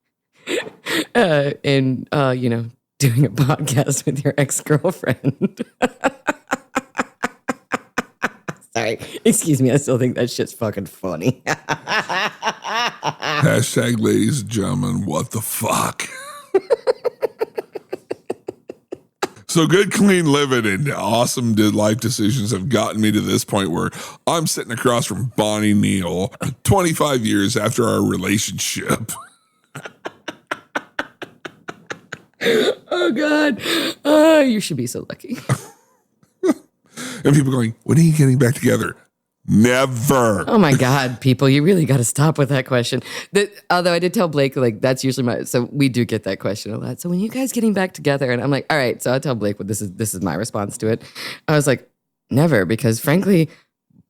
And, doing a podcast with your ex-girlfriend? Sorry. Excuse me. I still think that shit's fucking funny. Hashtag, ladies and gentlemen, what the fuck? So good, clean living and awesome life decisions have gotten me to this point where I'm sitting across from Bonnie Neal 25 years after our relationship. Oh, God. You should be so lucky. And people going, when are you getting back together? Never. Oh, my God, people. You really got to stop with that question. Although I did tell Blake, that's usually so we do get that question a lot. So when you guys getting back together? And I'm like, all right. So I'll tell Blake, this is my response to it. I was like, never, because frankly,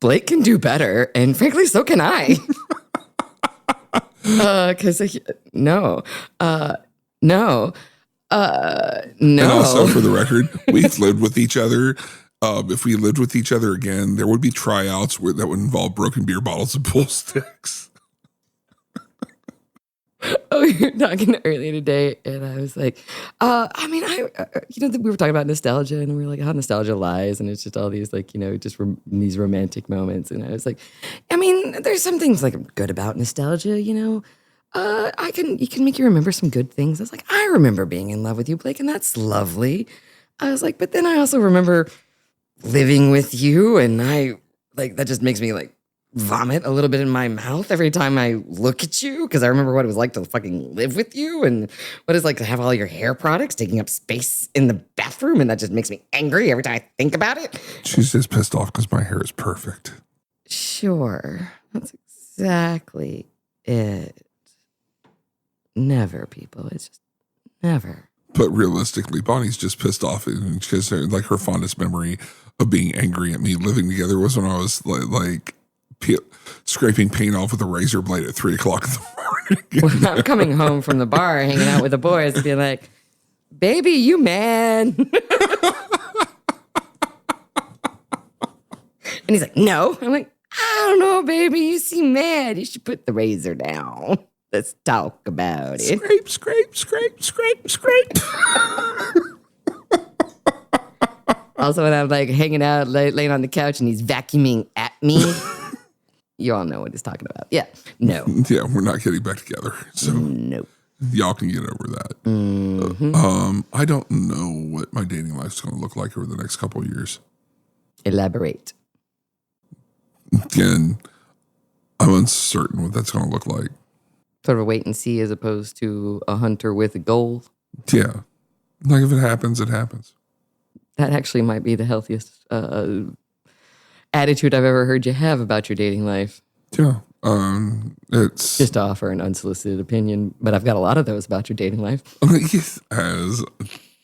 Blake can do better. And frankly, so can I. Because no. No. And also, for the record, we've lived with each other. If we lived with each other again, there would be tryouts that would involve broken beer bottles and pool sticks. Oh, we were talking earlier today, and I was like, we were talking about nostalgia, and we were like, how nostalgia lies, and it's just all these, these romantic moments. And I was like, I mean, there's some things good about nostalgia, you can make you remember some good things. I was like, I remember being in love with you, Blake, and that's lovely. I was like, but then I also remember living with you, and that just makes me vomit a little bit in my mouth every time I look at you, because I remember what it was like to fucking live with you and what it's like to have all your hair products taking up space in the bathroom, and that just makes me angry every time I think about it. She's just pissed off because my hair is perfect. Sure. That's exactly it. Never, people. It's just never. But realistically, Bonnie's just pissed off because her fondest memory of being angry at me living together was when I was scraping paint off with a razor blade at 3 o'clock in the morning. When I'm coming home from the bar, hanging out with the boys, and being like, baby, you mad? And he's like, no. I'm like, I don't know, baby. You seem mad. You should put the razor down. Let's talk about it. Scrape, scrape, scrape, scrape, scrape. Also, when I'm hanging out, laying on the couch, and he's vacuuming at me, you all know what he's talking about. Yeah. No. Yeah, we're not getting back together. So nope. Y'all can get over that. Mm-hmm. I don't know what my dating life's going to look like over the next couple of years. Elaborate. Again, I'm uncertain what that's going to look like. Sort of a wait and see as opposed to a hunter with a goal. Yeah. Like if it happens, it happens. That actually might be the healthiest attitude I've ever heard you have about your dating life. Yeah. It's Just to offer an unsolicited opinion, but I've got a lot of those about your dating life. as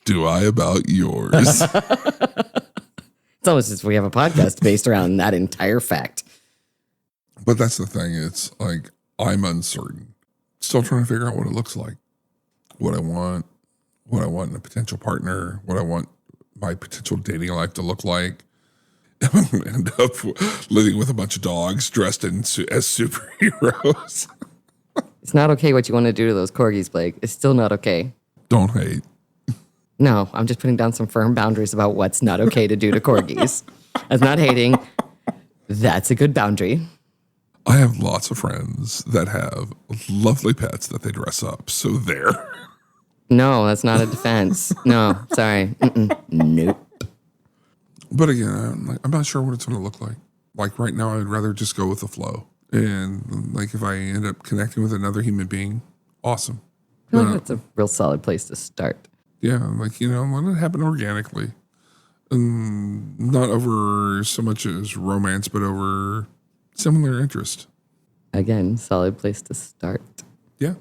do I about yours. It's almost as if we have a podcast based around that entire fact. But that's the thing. It's like I'm uncertain. Still trying to figure out what it looks like, what I want in a potential partner, what I want my potential dating life to look like. I'm going to end up living with a bunch of dogs dressed as superheroes. It's not okay what you want to do to those corgis, Blake. It's still not okay. Don't hate. No, I'm just putting down some firm boundaries about what's not okay to do to corgis. That's not hating. That's a good boundary. I have lots of friends that have lovely pets that they dress up. So there. No, that's not a defense. No, sorry. Nope. But again, I'm not sure what it's going to look like. Like right now, I'd rather just go with the flow. And like if I end up connecting with another human being, awesome. I feel like that's a real solid place to start. Yeah, like, let it happen organically. And not over so much as romance, but over similar interest. Again, solid place to start. Yeah.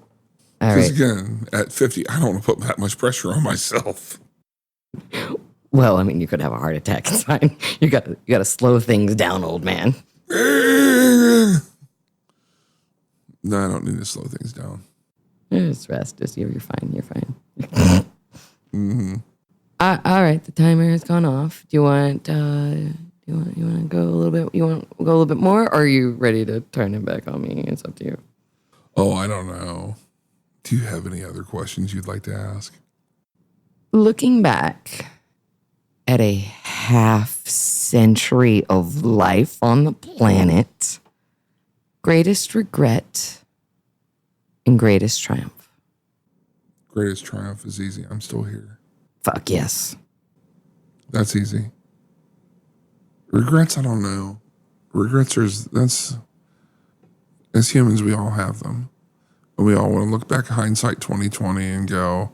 All Because right. again, at 50, I don't want to put that much pressure on myself. Well, I mean, you could have a heart attack. It's fine. You got to slow things down, old man. No, I don't need to slow things down. Just rest. You're fine. You're fine. Mm-hmm. All right. The timer has gone off. Do you want? You want to go a little bit? You want to go a little bit more, or are you ready to turn it back on me? It's up to you. Oh, I don't know. Do you have any other questions you'd like to ask? Looking back at a half century of life on the planet, greatest regret and greatest triumph. Greatest triumph is easy. I'm still here. Fuck yes. That's easy. Regrets, I don't know. Regrets that's as humans, we all have them. And we all want to look back at hindsight 2020 and go,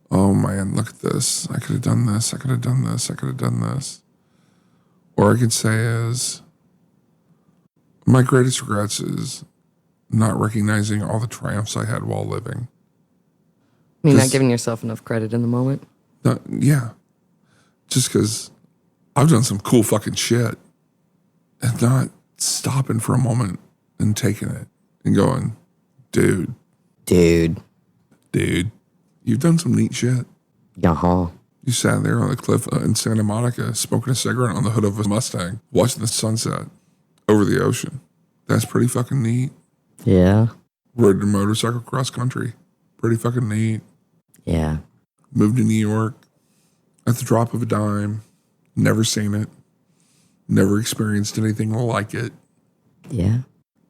oh man, look at this. I could have done this. I could have done this. I could have done this. Or I could say is my greatest regrets is not recognizing all the triumphs I had while living. I mean, not giving yourself enough credit in the moment. Yeah. Just because I've done some cool fucking shit and not stopping for a moment and taking it and going, dude, you've done some neat shit. Yaha. You sat there on the cliff in Santa Monica smoking a cigarette on the hood of a Mustang, watching the sunset over the ocean. That's pretty fucking neat. Yeah. Rode a motorcycle cross country. Pretty fucking neat. Yeah. Moved to New York at the drop of a dime. Never seen it. Never experienced anything like it. Yeah.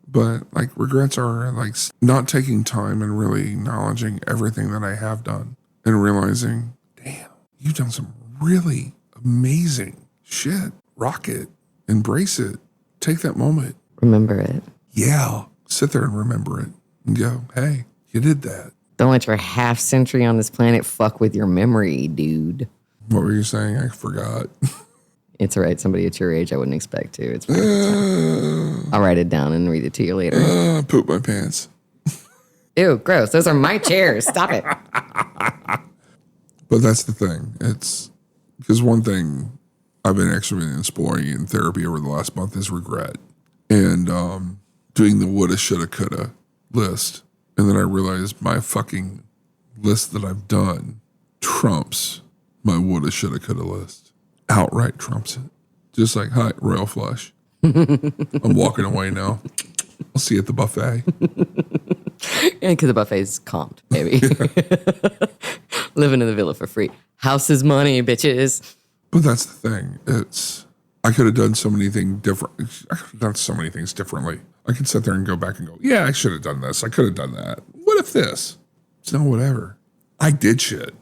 But like regrets are like not taking time and really acknowledging everything that I have done and realizing, damn, you've done some really amazing shit. Rock it. Embrace it. Take that moment. Remember it. Yeah. Sit there and remember it and go, hey, you did that. Don't let your half century on this planet fuck with your memory, dude. What were you saying? I forgot. It's all right. Somebody at your age, I wouldn't expect to. It's fine. I'll write it down and read it to you later. Poop my pants. Ew, gross. Those are my chairs. Stop it. But that's the thing. It's because one thing I've been actually exploring in therapy over the last month is regret. And doing the woulda, shoulda, coulda list. And then I realized my fucking list that I've done trumps my woulda, shoulda, coulda list. Outright trumps it. Just like, hi, royal flush. I'm walking away now. I'll see you at the buffet. And because the buffet's comped, baby. Living in the villa for free. House is money, bitches. But that's the thing. I could have done so many things different. I could have done so many things differently. I could sit there and go back and go, yeah, I should have done this. I could have done that. What if this? It's no whatever. I did shit.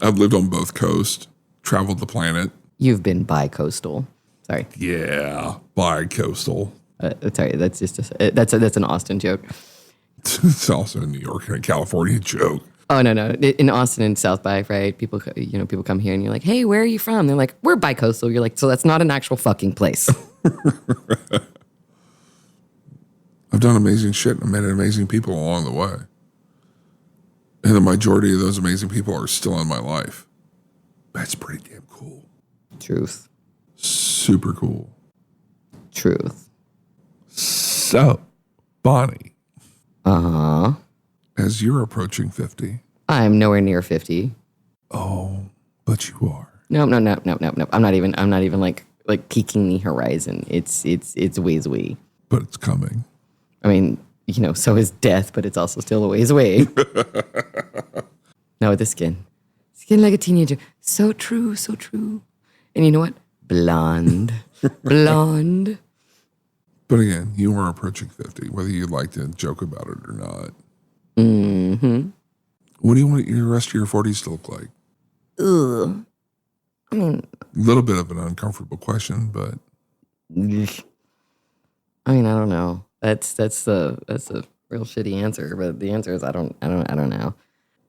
I've lived on both coasts, traveled the planet. You've been bi-coastal. Sorry. Yeah, bi-coastal. Sorry, that's just that's an Austin joke. It's also a New York and a California joke. Oh no. In Austin and South by, right? People come here and you're like, hey, where are you from? They're like, we're bi-coastal. You're like, so that's not an actual fucking place. I've done amazing shit and met amazing people along the way. And the majority of those amazing people are still in my life. That's pretty damn cool. Truth. Super cool. Truth. So, Bonnie. Uh-huh. As you're approaching 50. I'm nowhere near 50. Oh, but you are. No. I'm not even like peeking the horizon. It's ways away. But it's coming. I mean, so is death, but it's also still a ways away. No, the skin. Skin like a teenager. So true. And you know what? Blonde. Blonde. But again, you are approaching 50, whether you'd like to joke about it or not. Mm-hmm. What do you want your rest of your 40s to look like? Ugh. I mean, a little bit of an uncomfortable question, but I don't know. That's a real shitty answer, but the answer is I don't know.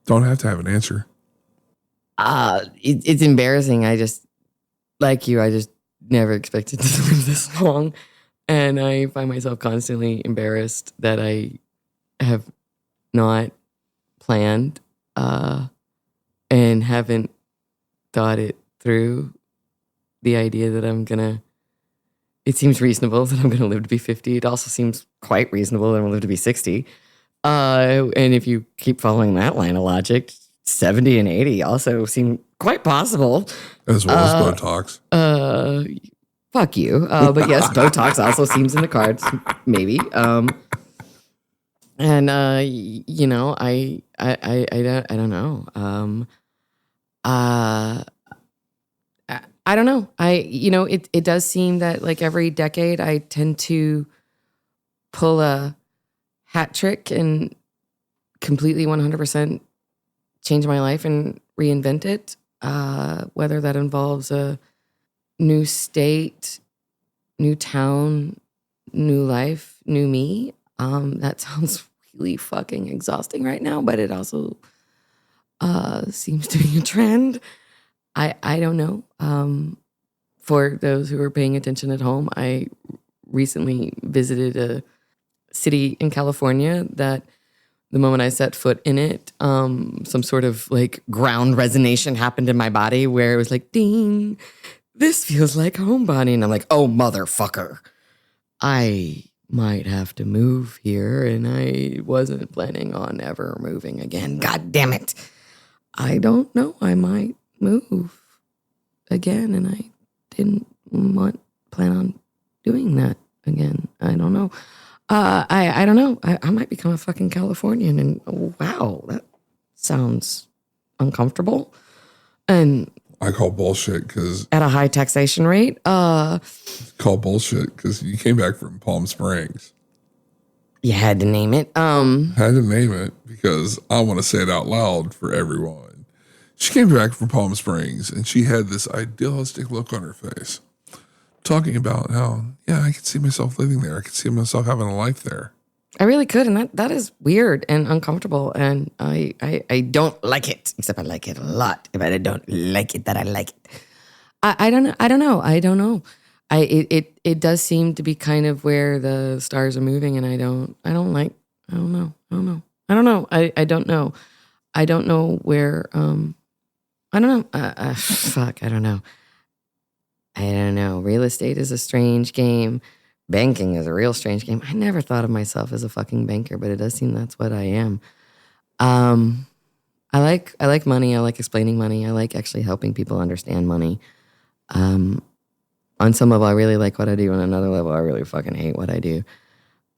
Don't have to have an answer. It's embarrassing. I just never expected to live this long, and I find myself constantly embarrassed that I have not planned and haven't thought it through. The idea that it seems reasonable that I'm gonna live to be 50. It also seems quite reasonable that I'm gonna live to be 60. And if you keep following that line of logic, 70 and 80 also seem quite possible. As well as Botox. Fuck you. But yes, Botox also seems in the cards, maybe. And I don't know. I don't know. It does seem that like every decade I tend to pull a hat trick and completely 100% change my life and reinvent it. Whether that involves a new state, new town, new life, new me. That sounds really fucking exhausting right now, but it also seems to be a trend. I don't know. For those who are paying attention at home, I recently visited a city in California that the moment I set foot in it, some sort of like ground resonation happened in my body where it was like, ding, this feels like home, Bonnie. And I'm like, oh, motherfucker. I might have to move here, and I wasn't planning on ever moving again. God damn it. I don't know. I might move again, and I didn't plan on doing that again. I don't know. I don't know. I might become a fucking Californian, and wow, that sounds uncomfortable. And I call bullshit because at a high taxation rate. Call bullshit because you came back from Palm Springs. You had to name it. Had to name it because I want to say it out loud for everyone. She came back from Palm Springs and she had this idealistic look on her face, talking about how, yeah, I could see myself living there. I could see myself having a life there. I really could, and that is weird and uncomfortable, and I don't like it. Except I like it a lot, but I don't like it that I like it. I don't know. It does seem to be kind of where the stars are moving, and I don't know. I don't know where. I don't know. Fuck. I don't know. Real estate is a strange game. Banking is a real strange game. I never thought of myself as a fucking banker, but it does seem that's what I am. I like money. I like explaining money. I like actually helping people understand money. On some level, I really like what I do. On another level, I really fucking hate what I do.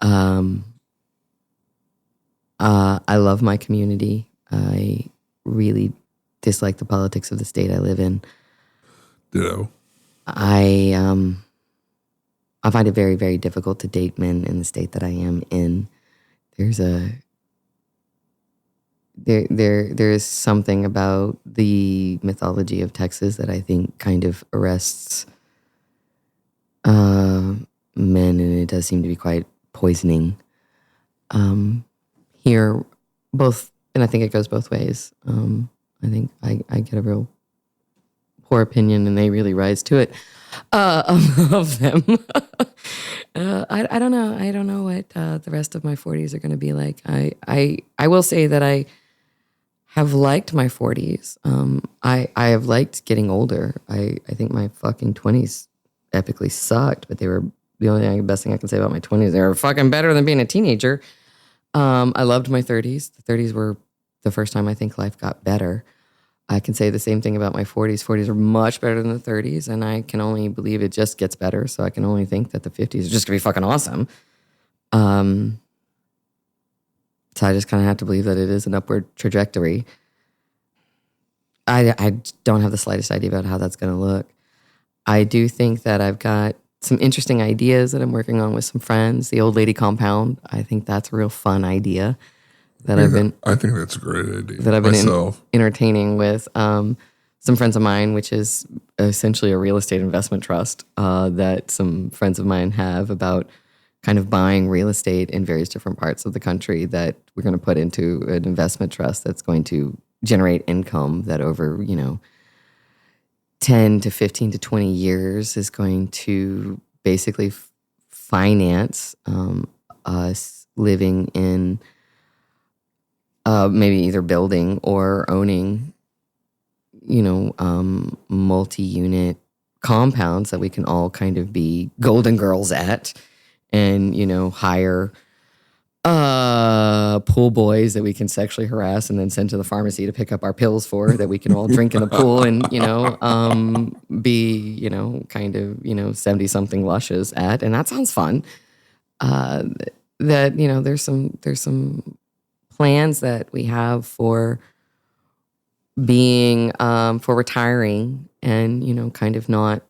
I love my community. I really dislike the politics of the state I live in. Ditto. I find it very, very difficult to date men in the state that I am in. There is something about the mythology of Texas that I think kind of arrests men, and it does seem to be quite poisoning. Here, both And I think it goes both ways. I think I get a real poor opinion and they really rise to it of them. I don't know. I don't know what the rest of my 40s are going to be like. I will say that I have liked my 40s. I have liked getting older. I think my fucking 20s epically sucked, but they were the best thing I can say about my 20s. They were fucking better than being a teenager. I loved my 30s. The 30s were the first time I think life got better. I can say the same thing about my 40s. 40s are much better than the 30s, and I can only believe it just gets better. So I can only think that the 50s are just going to be fucking awesome. So I just kind of have to believe that it is an upward trajectory. I don't have the slightest idea about how that's going to look. I do think that I've got some interesting ideas that I'm working on with some friends. The old lady compound. I think that's a real fun idea I think that's a great idea. That I've been entertaining with some friends of mine, which is essentially a real estate investment trust that some friends of mine have about kind of buying real estate in various different parts of the country that we're going to put into an investment trust that's going to generate income that over, 10 to 15 to 20 years is going to basically finance us living in maybe either building or owning, multi-unit compounds that we can all kind of be golden girls at and, hire pool boys that we can sexually harass and then send to the pharmacy to pick up our pills for that we can all drink in the pool and, be, kind of, 70-something lushes at. And that sounds fun. There's some plans that we have for being, for retiring and, kind of not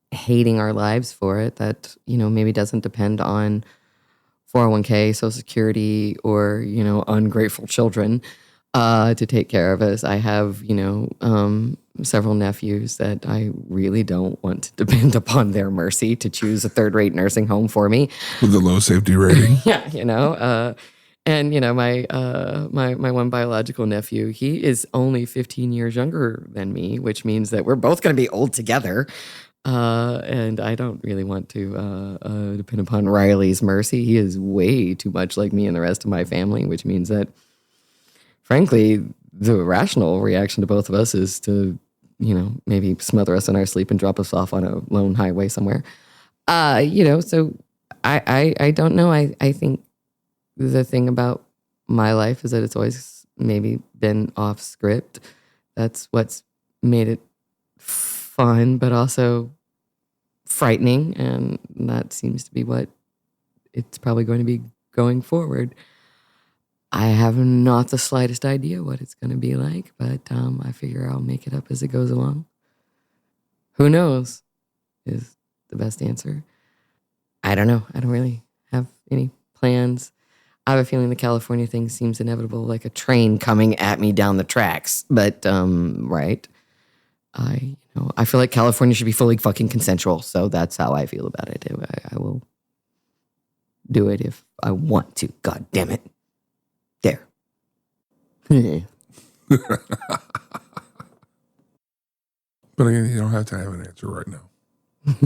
hating our lives for it that, maybe doesn't depend on 401k, Social Security, or, ungrateful children to take care of us. I have, several nephews that I really don't want to depend upon their mercy to choose a third-rate nursing home for me. With a low safety rating. Yeah, and, my one biological nephew, he is only 15 years younger than me, which means that we're both going to be old together. And I don't really want to depend upon Riley's mercy. He is way too much like me and the rest of my family, which means that, frankly, the rational reaction to both of us is to, maybe smother us in our sleep and drop us off on a lone highway somewhere. So I don't know. I think the thing about my life is that it's always maybe been off script. That's what's made it fun, but also frightening. And that seems to be what it's probably going to be going forward. I have not the slightest idea what it's going to be like, but I figure I'll make it up as it goes along. Who knows is the best answer. I don't know. I don't really have any plans. I have a feeling the California thing seems inevitable, like a train coming at me down the tracks. But, right. I feel like California should be fully fucking consensual. So that's how I feel about it. I will do it if I want to. God damn it. There. But again, you don't have to have an answer right now.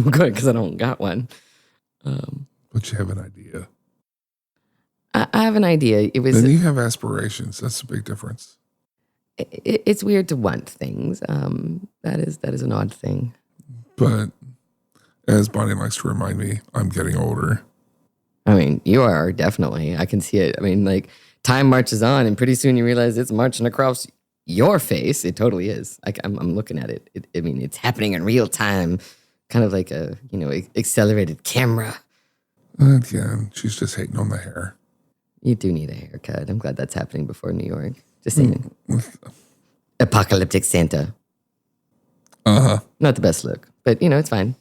Good, because I don't got one. But you have an idea. I have an idea. Then you have aspirations. That's a big difference. It's weird to want things. That is an odd thing. But as Bonnie likes to remind me, I'm getting older. I mean, you are definitely. I can see it. I mean, like, time marches on, and pretty soon you realize it's marching across your face. It totally is. I'm looking at it. It's happening in real time, kind of like a accelerated camera. Again, she's just hating on the hair. You do need a haircut. I'm glad that's happening before New York. Just saying. Apocalyptic Santa. Uh-huh. Not the best look, but it's fine.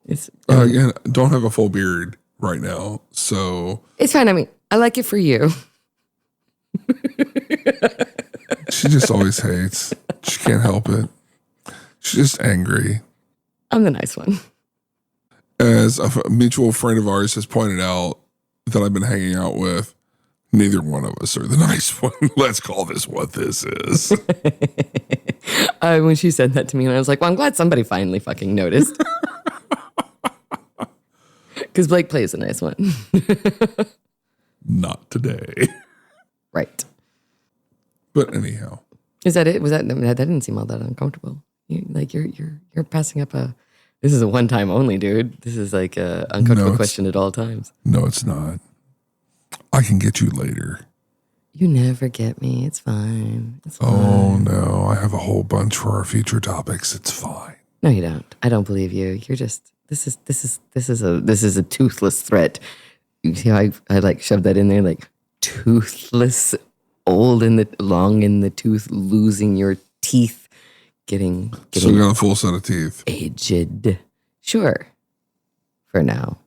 It's again, don't have a full beard right now, so it's fine. I mean, I like it for you. She just always hates. She can't help it. She's just angry. I'm the nice one. As a mutual friend of ours has pointed out that I've been hanging out with, Neither one of us are the nice one. Let's call this what this is. When she said that to me, and I was like, well, I'm glad somebody finally fucking noticed. Because Blake plays a nice one. Not today. Right. But anyhow. Is that it? That didn't seem all that uncomfortable. You're passing up this is a one-time only, dude. This is like a uncomfortable question at all times. No, it's not. I can get you later. You never get me. It's fine. It's fine. Oh no, I have a whole bunch for our future topics. It's fine. No, you don't. I don't believe you. You're just this is a toothless threat. You see how I like shoved that in there, like toothless, long in the tooth, losing your teeth, getting So we got a full set of teeth. Aged. Sure. For now.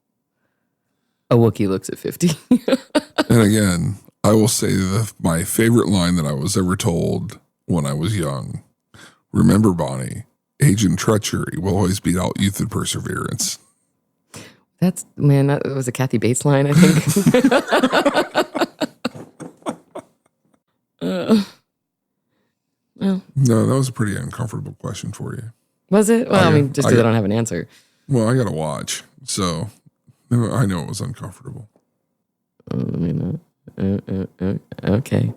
A Wookiee looks at 50. And again, I will say my favorite line that I was ever told when I was young. Remember, Bonnie, age and treachery will always beat out youth and perseverance. That was a Kathy Bates line, I think. Well, no, that was a pretty uncomfortable question for you. Was it? Well, I mean, just because I don't have an answer. Well, I got to watch, so I know it was uncomfortable. Okay.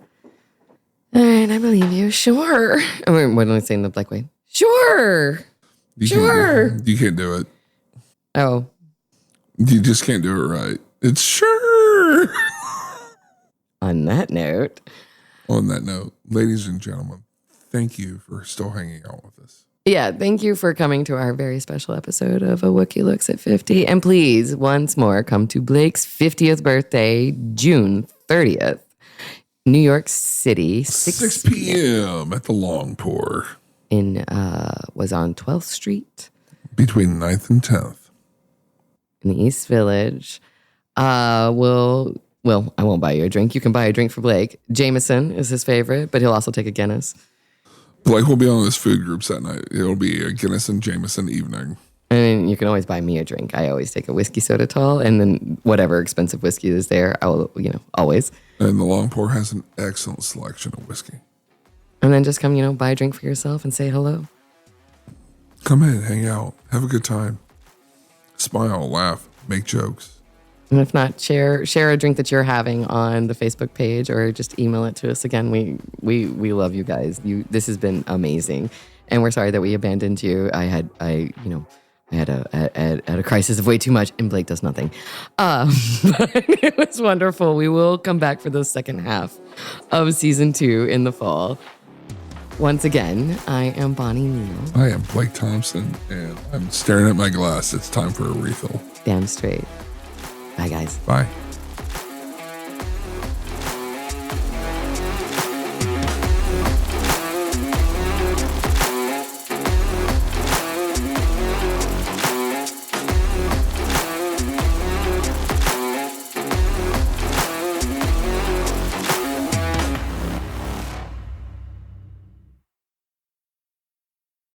All right, I believe you. Sure. I mean, what am I saying the Black way? Sure. Sure. You can't do it. Oh. You just can't do it right. It's sure. On that note, ladies and gentlemen, thank you for still hanging out with us. Yeah, thank you for coming to our very special episode of A Wookiee Looks at 50. And please, once more, come to Blake's 50th birthday, June 30th, New York City, 6 p.m. at the Long Pour. Was on 12th Street. Between 9th and 10th. In the East Village. I won't buy you a drink. You can buy a drink for Blake. Jameson is his favorite, but he'll also take a Guinness. Blake will be on his food groups that night. It'll be a Guinness and Jameson evening. And you can always buy me a drink. I always take a whiskey soda tall, and then whatever expensive whiskey is there, I will, always. And the Long Pour has an excellent selection of whiskey. And then just come, buy a drink for yourself and say hello. Come in, hang out, have a good time. Smile, laugh, make jokes. And if not, share a drink that you're having on the Facebook page, or just email it to us. Again, we love you guys. This has been amazing, and we're sorry that we abandoned you. I had a crisis of way too much, and Blake does nothing. But it was wonderful. We will come back for the second half of season 2 in the fall. Once again, I am Bonnie Neal. I am Blake Thompson, and I'm staring at my glass. It's time for a refill. Damn straight. Bye, guys. Bye.